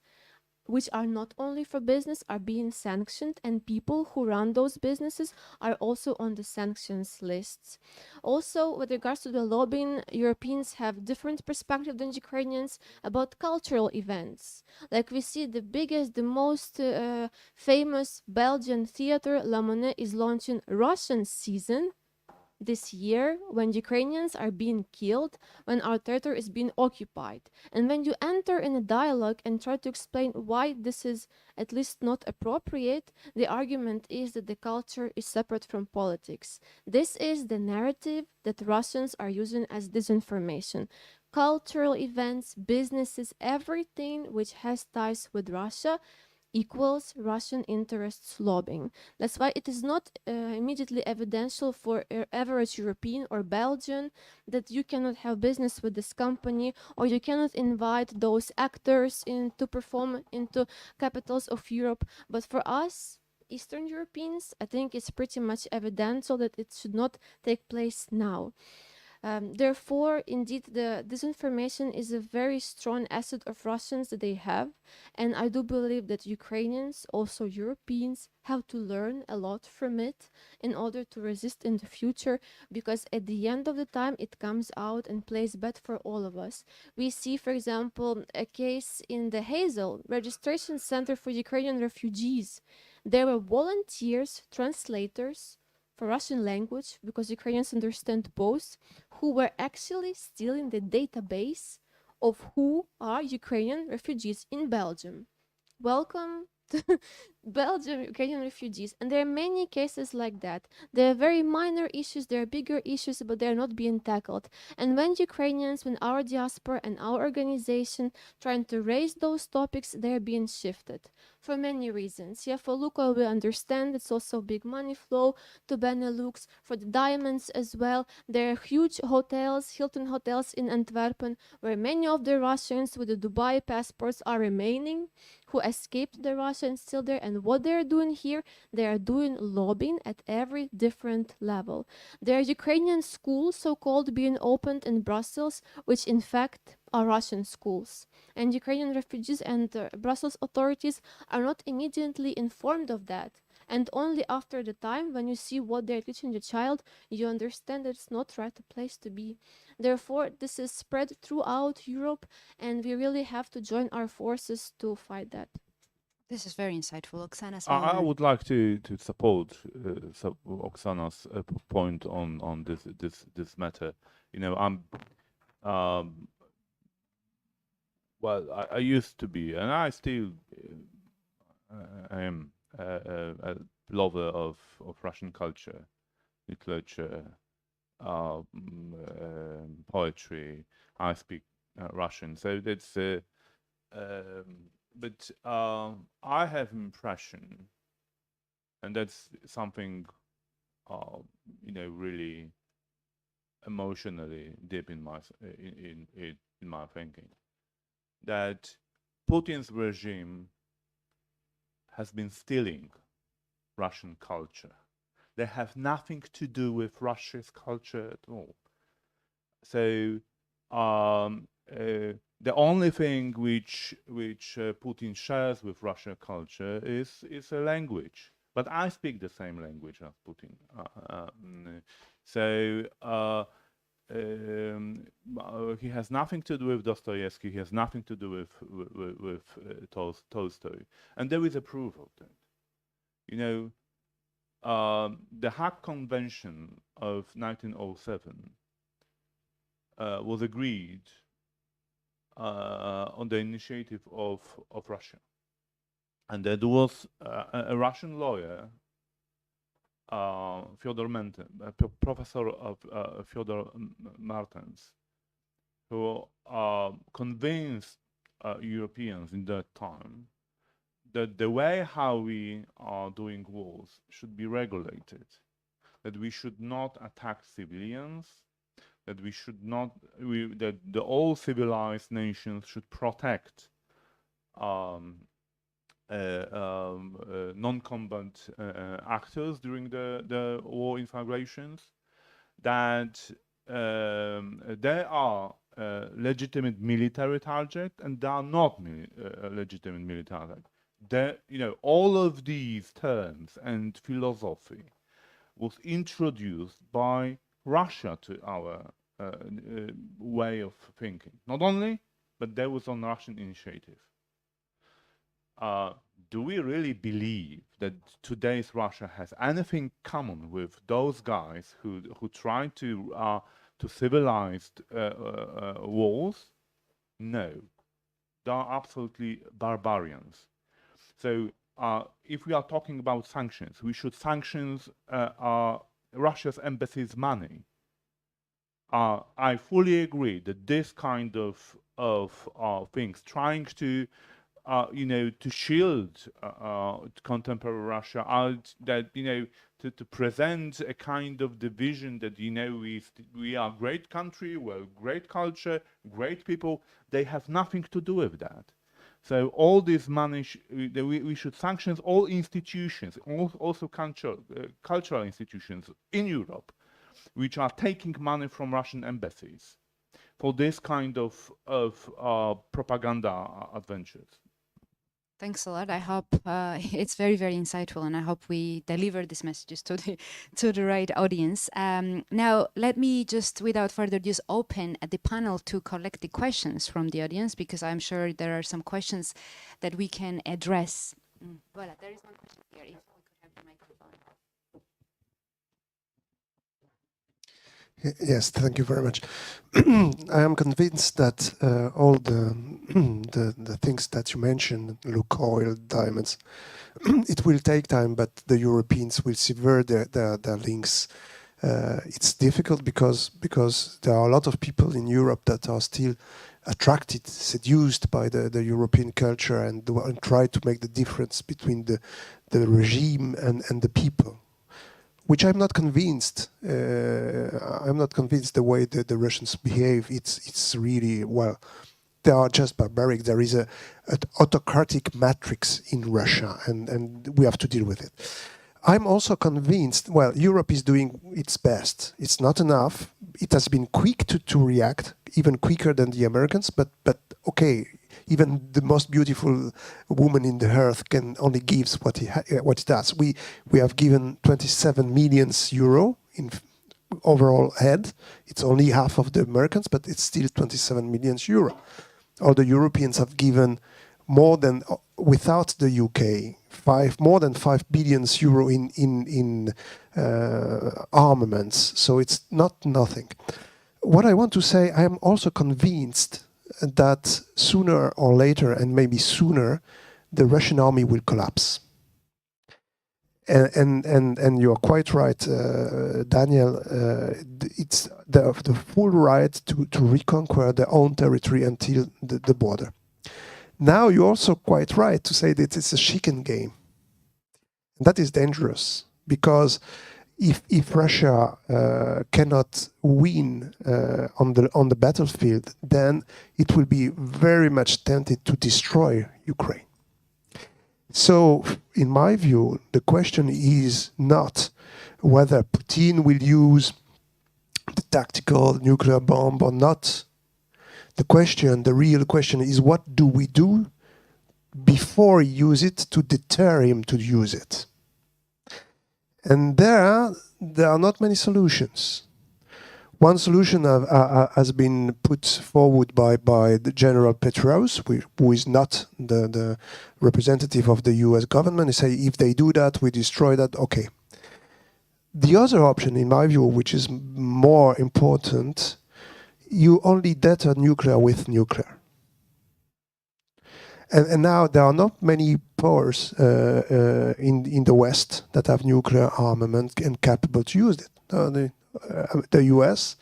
which are not only for business are being sanctioned, and people who run those businesses are also on the sanctions lists. Also, with regards to the lobbying, Europeans have different perspective than Ukrainians about cultural events. Like we see the biggest, the most famous Belgian theater, La Monnaie, is launching Russian season this year when Ukrainians are being killed, when our territory is being occupied. And when you enter in a dialogue and try to explain why this is at least not appropriate, the argument is that the culture is separate from politics. This is the narrative that Russians are using as disinformation. Cultural events, businesses, everything which has ties with Russia equals Russian interests lobbying. That's why it is not immediately evidential for average European or Belgian that you cannot have business with this company, or you cannot invite those actors in to perform into capitals of Europe. But for us, Eastern Europeans, I think it's pretty much evidential that it should not take place now. Therefore, indeed, the disinformation is a very strong asset of Russians that they have, and I do believe that Ukrainians, also Europeans, have to learn a lot from it in order to resist in the future, because at the end of the time, it comes out and plays bad for all of us. We see, for example, a case in the Hazel Registration Center for Ukrainian Refugees. There were volunteers, translators, for Russian language, because Ukrainians understand both, who were actually stealing the database of who are Ukrainian refugees in Belgium. Welcome to Belgium, Ukrainian refugees. And there are many cases like that. There are very minor issues, there are bigger issues, but they're not being tackled. And when Ukrainians, when our diaspora and our organization trying to raise those topics, they're being shifted for many reasons. Yeah, for Lukoil, we understand it's also big money flow to Benelux. For the diamonds as well, there are huge hotels, Hilton hotels in Antwerp, where many of the Russians with the Dubai passports are remaining, who escaped the Russia and still there. And what they're doing here, they are doing lobbying at every different level. There are Ukrainian schools, so-called, being opened in Brussels, which in fact are Russian schools. And Ukrainian refugees and Brussels authorities are not immediately informed of that. And only after the time, when you see what they're teaching the child, you understand that it's not right place to be. Therefore, this is spread throughout Europe, and we really have to join our forces to fight that. This is very insightful. Oksana I Solomon. would like to support Oksana's point on this matter. You know, well, I used to be, and I still I am a lover of Russian culture, literature, poetry. I speak Russian, so that's. But I have impression, and that's something, you know, really emotionally deep in my in my thinking, that Putin's regime has been stealing Russian culture. They have nothing to do with Russia's culture at all. So the only thing which Putin shares with Russian culture is a language. But I speak the same language as Putin. He has nothing to do with Dostoevsky. He has nothing to do with Tolstoy, and there is a proof of that. You know, the Hague Convention of 1907 was agreed on the initiative of Russia, and there was a Russian lawyer, Fyodor Mentin, Professor of Fyodor Martens, who convinced Europeans in that time that the way how we are doing wars should be regulated, that we should not attack civilians, that we should not, that the all civilized nations should protect non-combat actors during the war inflagrations, that they are legitimate military target and they are not legitimate military target. You know, all of these terms and philosophy was introduced by Russia to our way of thinking. Not only, but there was on Russian initiative. Do we really believe that today's Russia has anything common with those guys who try to civilize wars? No, they are absolutely barbarians. So if we are talking about sanctions, we should sanctions Russia's embassy's money. I fully agree that this kind of things, trying to you know, to shield contemporary Russia out, that, you know, to present a kind of division that, you know, we are a great country, we're great culture, great people, they have nothing to do with that. So all this money, we should sanction all institutions, also cultural institutions in Europe, which are taking money from Russian embassies for this kind of propaganda adventures. Thanks a lot. I hope it's very, very insightful, and I hope we deliver these messages to the right audience. Now, let me just, without further ado, open the panel to collect the questions from the audience, because I'm sure there are some questions that we can address. Voilà, there is one question here. If we could have the microphone. Yes, thank you very much. I am convinced that all the things that you mentioned, look, oil, diamonds, it will take time, but the Europeans will sever their links. It's difficult because there are a lot of people in Europe that are still attracted, seduced by the European culture and try to make the difference between the regime and the people, which I'm not convinced. I'm not convinced the way that the Russians behave. It's really, well, they are just barbaric. There is an autocratic matrix in Russia, and we have to deal with it. I'm also convinced, well, Europe is doing its best. It's not enough. It has been quick to react, even quicker than the Americans, but okay, even the most beautiful woman in the earth can only give what it does. We have given 27 million euro in overall head. It's only half of the Americans, but it's still 27 million euro. All the Europeans have given more than without the UK, more than 5 billion euro in armaments. So it's not nothing. What I want to say, I am also convinced that sooner or later, and maybe sooner, the Russian army will collapse. And you're quite right, Daniel. It's the full right to reconquer their own territory until the border. Now you're also quite right to say that it's a chicken game. And that is dangerous because if Russia cannot win on the battlefield, then it will be very much tempted to destroy Ukraine. So, in my view, the question is not whether Putin will use the tactical nuclear bomb or not. The real question is, what do we do before he uses it to deter him to use it? And there are not many solutions. One solution has been put forward by the General Petraeus, who is not the representative of the US government. He say, if they do that, we destroy that, okay. The other option, in my view, which is more important, you only deter nuclear with nuclear. And now there are not many powers in the West that have nuclear armament and capable to use it. The US,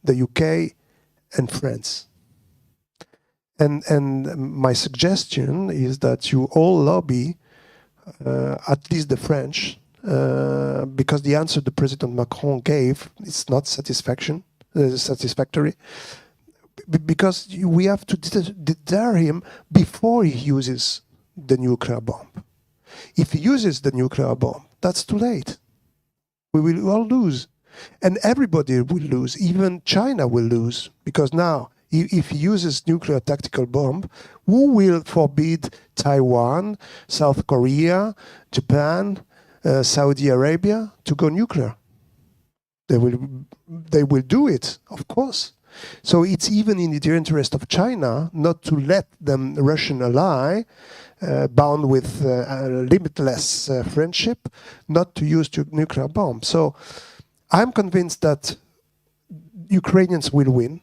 the UK, and France. And my suggestion is that you all lobby, at least the French, because the answer the President Macron gave is not satisfactory, because we have to deter him before he uses the nuclear bomb. If he uses the nuclear bomb, that's too late. We will all lose. And everybody will lose, even China will lose, because now, if he uses nuclear tactical bomb, who will forbid Taiwan, South Korea, Japan, Saudi Arabia to go nuclear? They will do it, of course. So it's even in the interest of China not to let them Russian ally, bound with limitless friendship, not to use nuclear bomb. So I'm convinced that Ukrainians will win.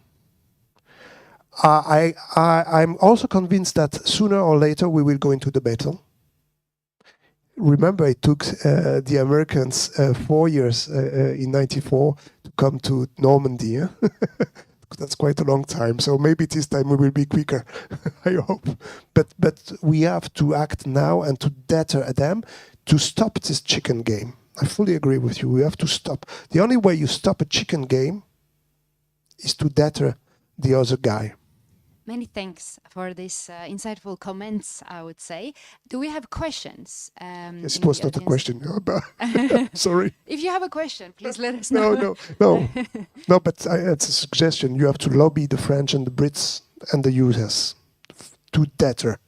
I'm also convinced that sooner or later we will go into the battle. Remember, it took the Americans 4 years in '94 to come to Normandy. That's quite a long time. So maybe this time we will be quicker, I hope. But we have to act now and to deter them to stop this chicken game. I fully agree with you. We have to stop. The only way you stop a chicken game is to deter the other guy. Many thanks for these insightful comments, I would say. Do we have questions? Yes, it was not a question. Sorry. If you have a question, please let us know. No, but it's a suggestion. You have to lobby the French and the Brits and the US to deter.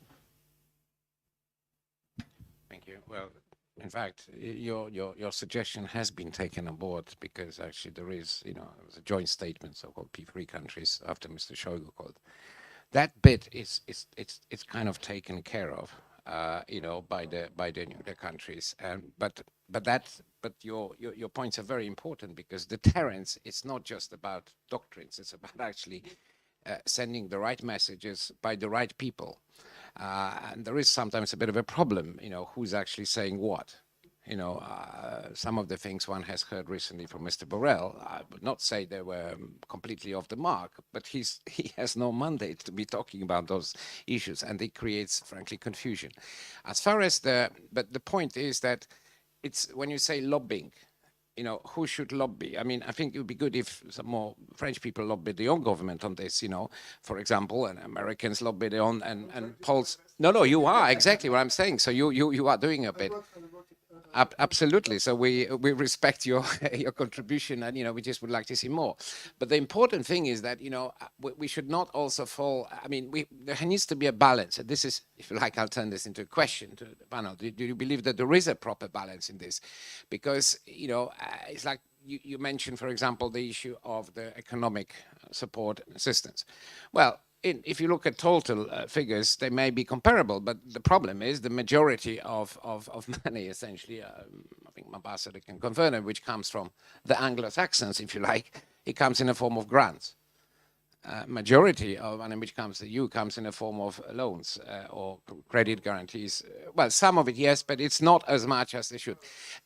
In fact, your suggestion has been taken on board, because actually there is, it was a joint statement, so-called P3 countries, after Mr. Shoigu called. That bit is kind of taken care of, by the countries. But your points are very important, because deterrence is not just about doctrines; it's about actually sending the right messages by the right people. And there is sometimes a bit of a problem, who's actually saying what. Some of the things one has heard recently from Mr. Borrell, I would not say they were completely off the mark, but he has no mandate to be talking about those issues, and it creates, frankly, confusion. As far as but the point is that it's when you say lobbying, who should lobby? I mean, I think it would be good if some more French people lobby their own government on this, for example, and Americans lobby their own, and Poles. No, you are exactly what I'm saying. So you are doing a bit. Absolutely. So we respect your contribution, and we just would like to see more. But the important thing is that we should not also fall. I mean, there needs to be a balance. And this is, if you like, I'll turn this into a question to the panel. Do you believe that there is a proper balance in this? Because it's like you mentioned, for example, the issue of the economic support and assistance. Well, if you look at total figures, they may be comparable, but the problem is the majority of money, essentially, I think Ambassador can confirm it, which comes from the Anglo-Saxons, if you like, it comes in the form of grants. Majority of money which comes to you comes in the form of loans or credit guarantees. Well, some of it, yes, but it's not as much as they should.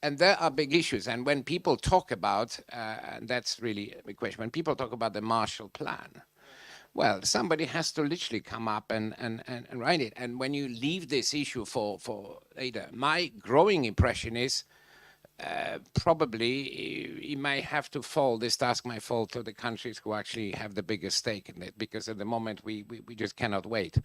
And there are big issues. And when people talk about, and that's really a big question, when people talk about the Marshall Plan, well, somebody has to literally come up and write it. And when you leave this issue for later, my growing impression is probably it may have to fall, this task may fall to the countries who actually have the biggest stake in it, because at the moment we just cannot wait.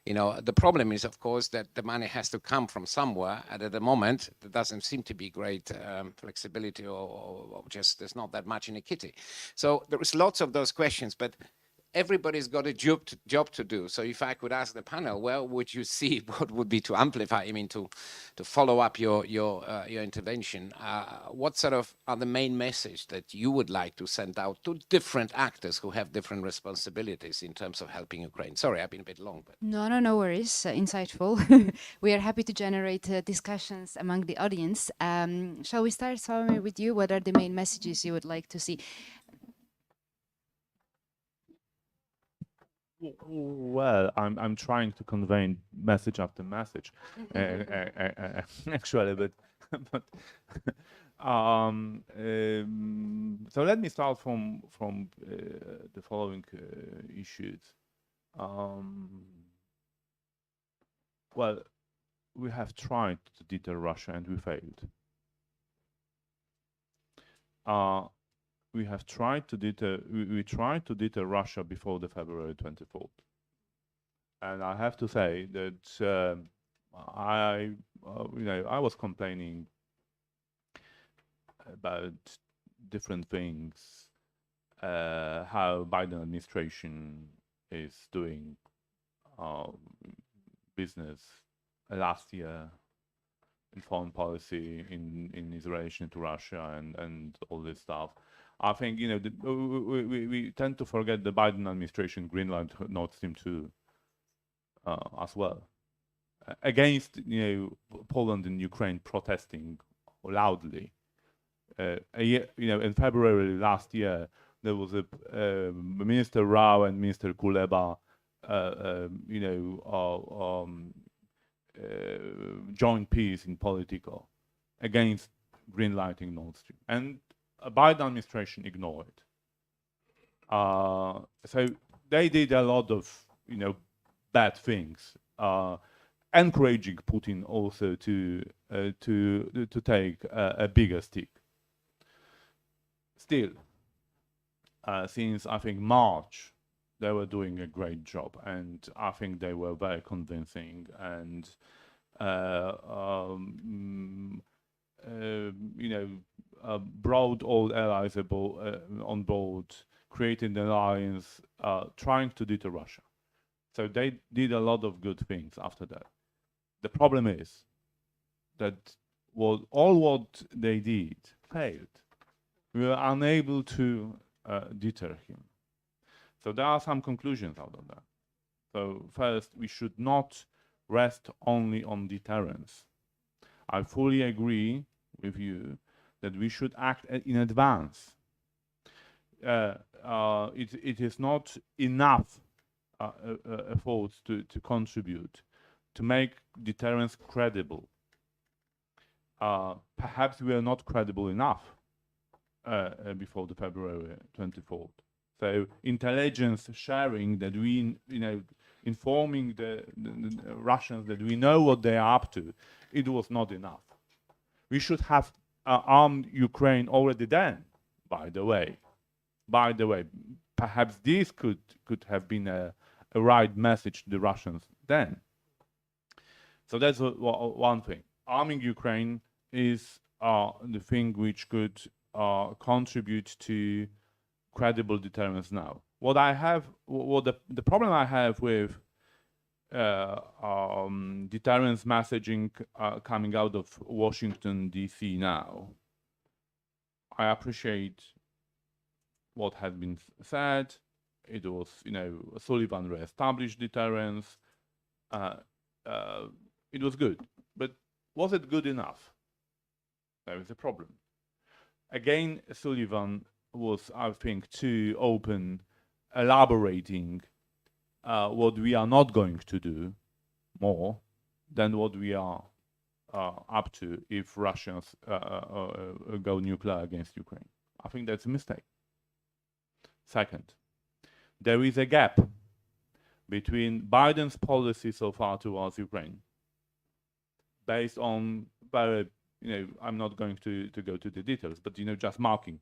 You know, the problem is, of course, that the money has to come from somewhere, and at the moment there doesn't seem to be great flexibility or just there's not that much in a kitty. So there is lots of those questions, but everybody's got a job to do. So if I could ask the panel, where would you see what would be to amplify, I mean, to follow up your intervention? What sort of are the main message that you would like to send out to different actors who have different responsibilities in terms of helping Ukraine? Sorry, I've been a bit long. But. No worries. Insightful. We are happy to generate discussions among the audience. Shall we start, Swami, with you? What are the main messages you would like to see? Well, I'm trying to convey message after message, actually, but so let me start from the following issues. Well, we have tried to deter Russia and we failed. We have tried to deter. We tried to deter Russia before the February 24th, and I have to say that I was complaining about different things, how Biden administration is doing business last year in foreign policy in its relation to Russia and all this stuff. I think, we tend to forget the Biden administration greenlight Nord Stream 2 as well, against Poland and Ukraine protesting loudly. In February last year, there was a Minister Rao and Minister Kuleba, joint peace in Politico against greenlighting Nord Stream, and a Biden administration ignored it. So they did a lot of bad things, encouraging Putin also to take a bigger stick. Still, since I think March, they were doing a great job, and I think they were very convincing and brought all allies on board, creating an alliance, trying to deter Russia. So they did a lot of good things after that. The problem is that what they did failed. We were unable to deter him. So there are some conclusions out of that. So first, we should not rest only on deterrence. I fully agree with you that we should act in advance. It is not enough efforts to contribute to make deterrence credible. Perhaps we are not credible enough before the February 24th. So intelligence sharing, that we, informing the Russians that we know what they are up to, it was not enough. We should have armed Ukraine already then, by the way. Perhaps this could have been a right message to the Russians then. So that's one thing. Arming Ukraine is the thing which could contribute to credible deterrence now. The problem I have with deterrence messaging coming out of Washington, D.C. now, I appreciate what has been said. it was, Sullivan re-established deterrence. It was good, but was it good enough? There is a problem. Again, Sullivan was, I think, too open, elaborating what we are not going to do more than what we are up to if Russians go nuclear against Ukraine. I think that's a mistake. Second, there is a gap between Biden's policy so far towards Ukraine, based on very, I'm not going to go to the details, but just marking,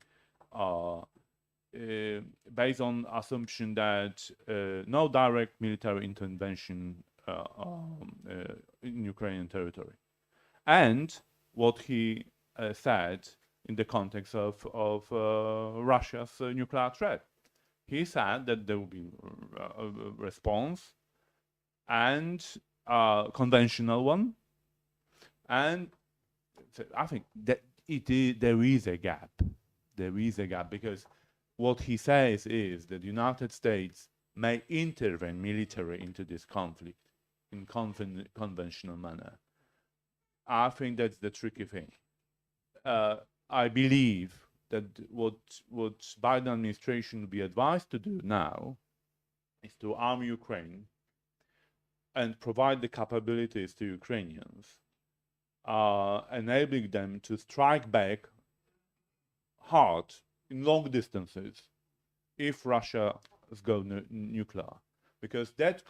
based on assumption that no direct military intervention in Ukrainian territory, and what he said in the context of Russia's nuclear threat. He said that there will be a response, and a conventional one, and so I think that there is a gap. There is a gap because what he says is that the United States may intervene militarily into this conflict in conventional manner. I think that's the tricky thing. I believe that what Biden administration would be advised to do now is to arm Ukraine and provide the capabilities to Ukrainians, enabling them to strike back hard in long distances if Russia goes nuclear, because that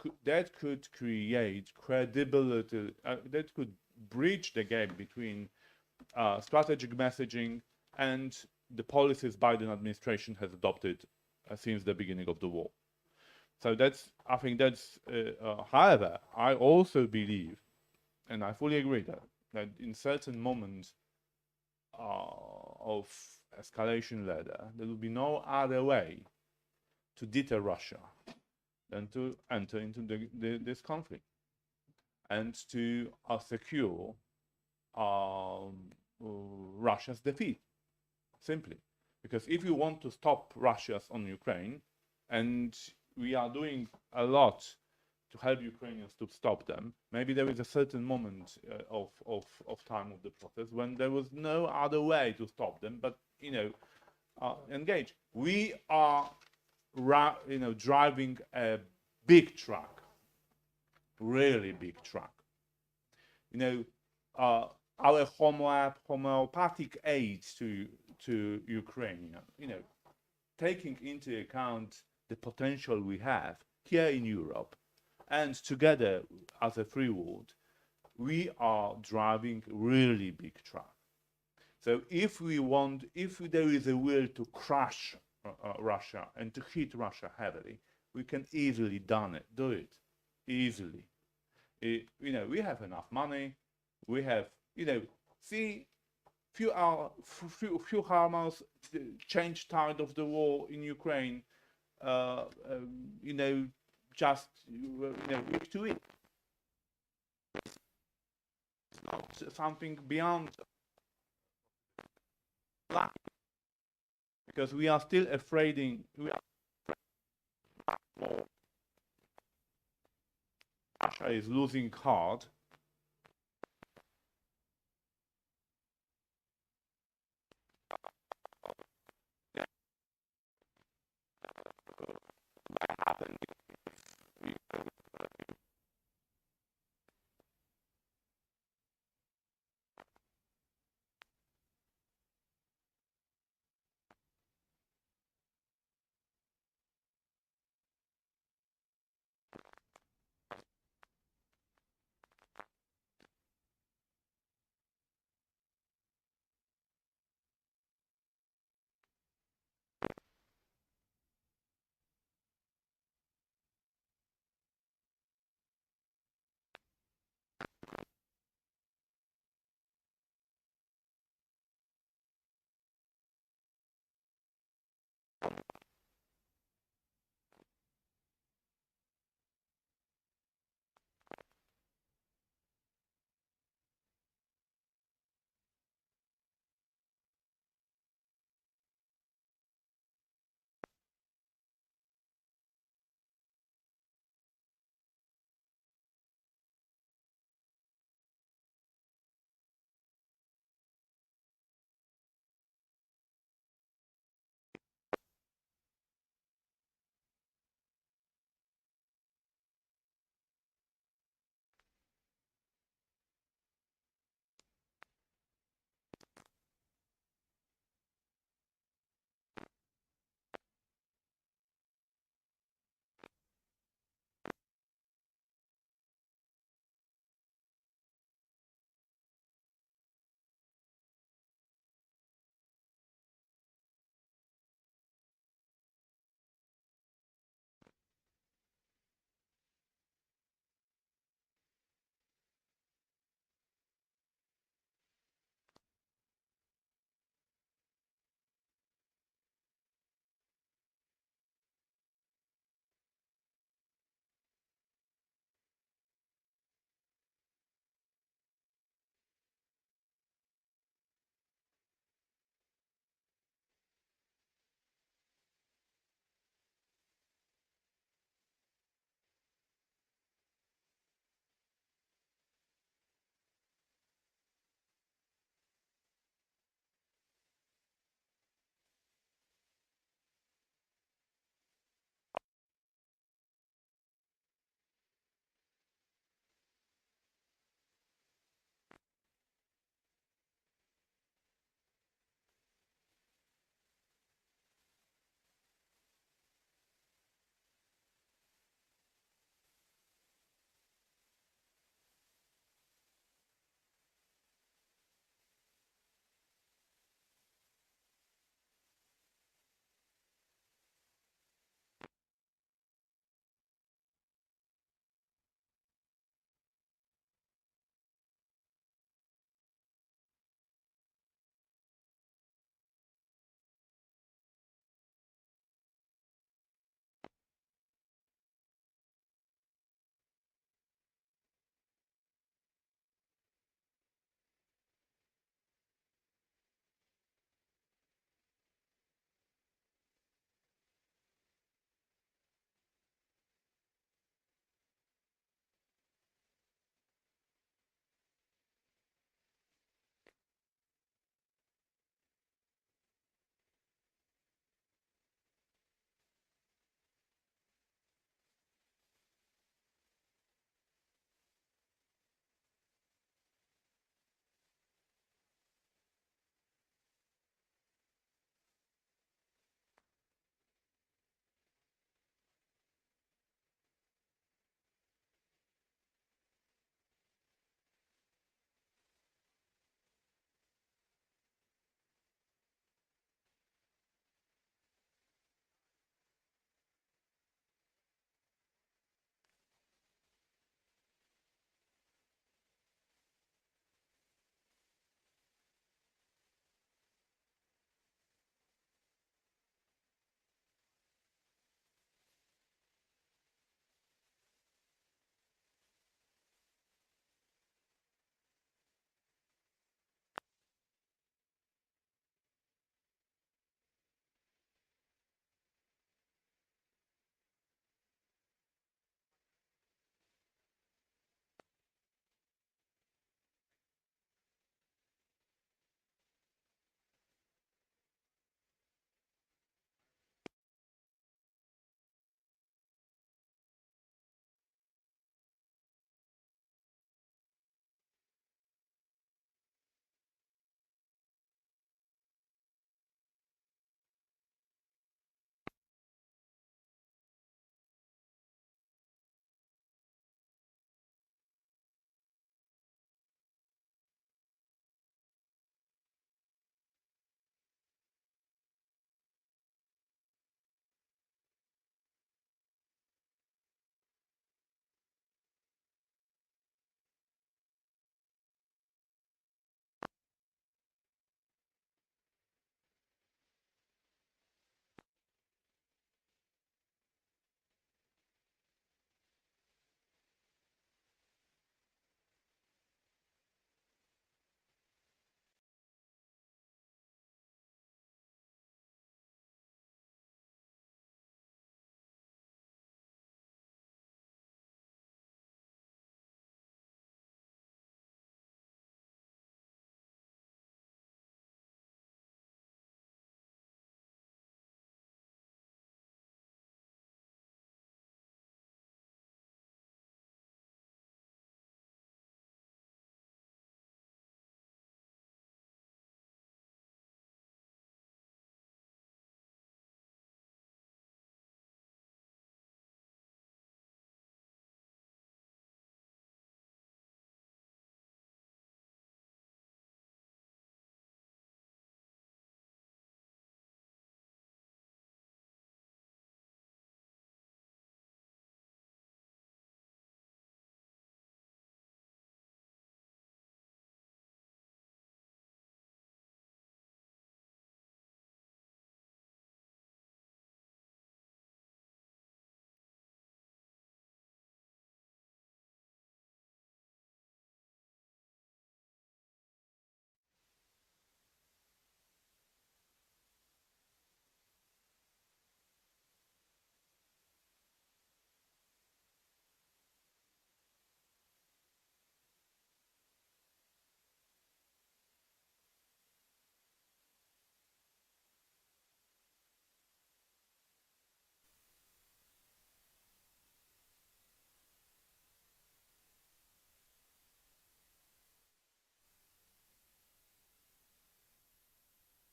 could create credibility, that could bridge the gap between strategic messaging and the policies Biden administration has adopted since the beginning of the war. So I think that's, however, I also believe, and I fully agree that in certain moments of escalation ladder, there will be no other way to deter Russia than to enter into this conflict and to secure Russia's defeat, simply. Because if you want to stop Russia's on Ukraine, and we are doing a lot to help Ukrainians to stop them, maybe there is a certain moment of time of the process when there was no other way to stop them, but engage. We are driving a big truck, really big truck. Our homeopathic aid to Ukraine, taking into account the potential we have here in Europe, and together as a free world, we are driving really big truck. So if there is a will to crush Russia and to hit Russia heavily, we can easily do it easily. We have enough money. We have, see, few HIMARS change tide of the war in Ukraine. Just week to week. It's not something beyond that, because we are still afraid. Russia is losing hard.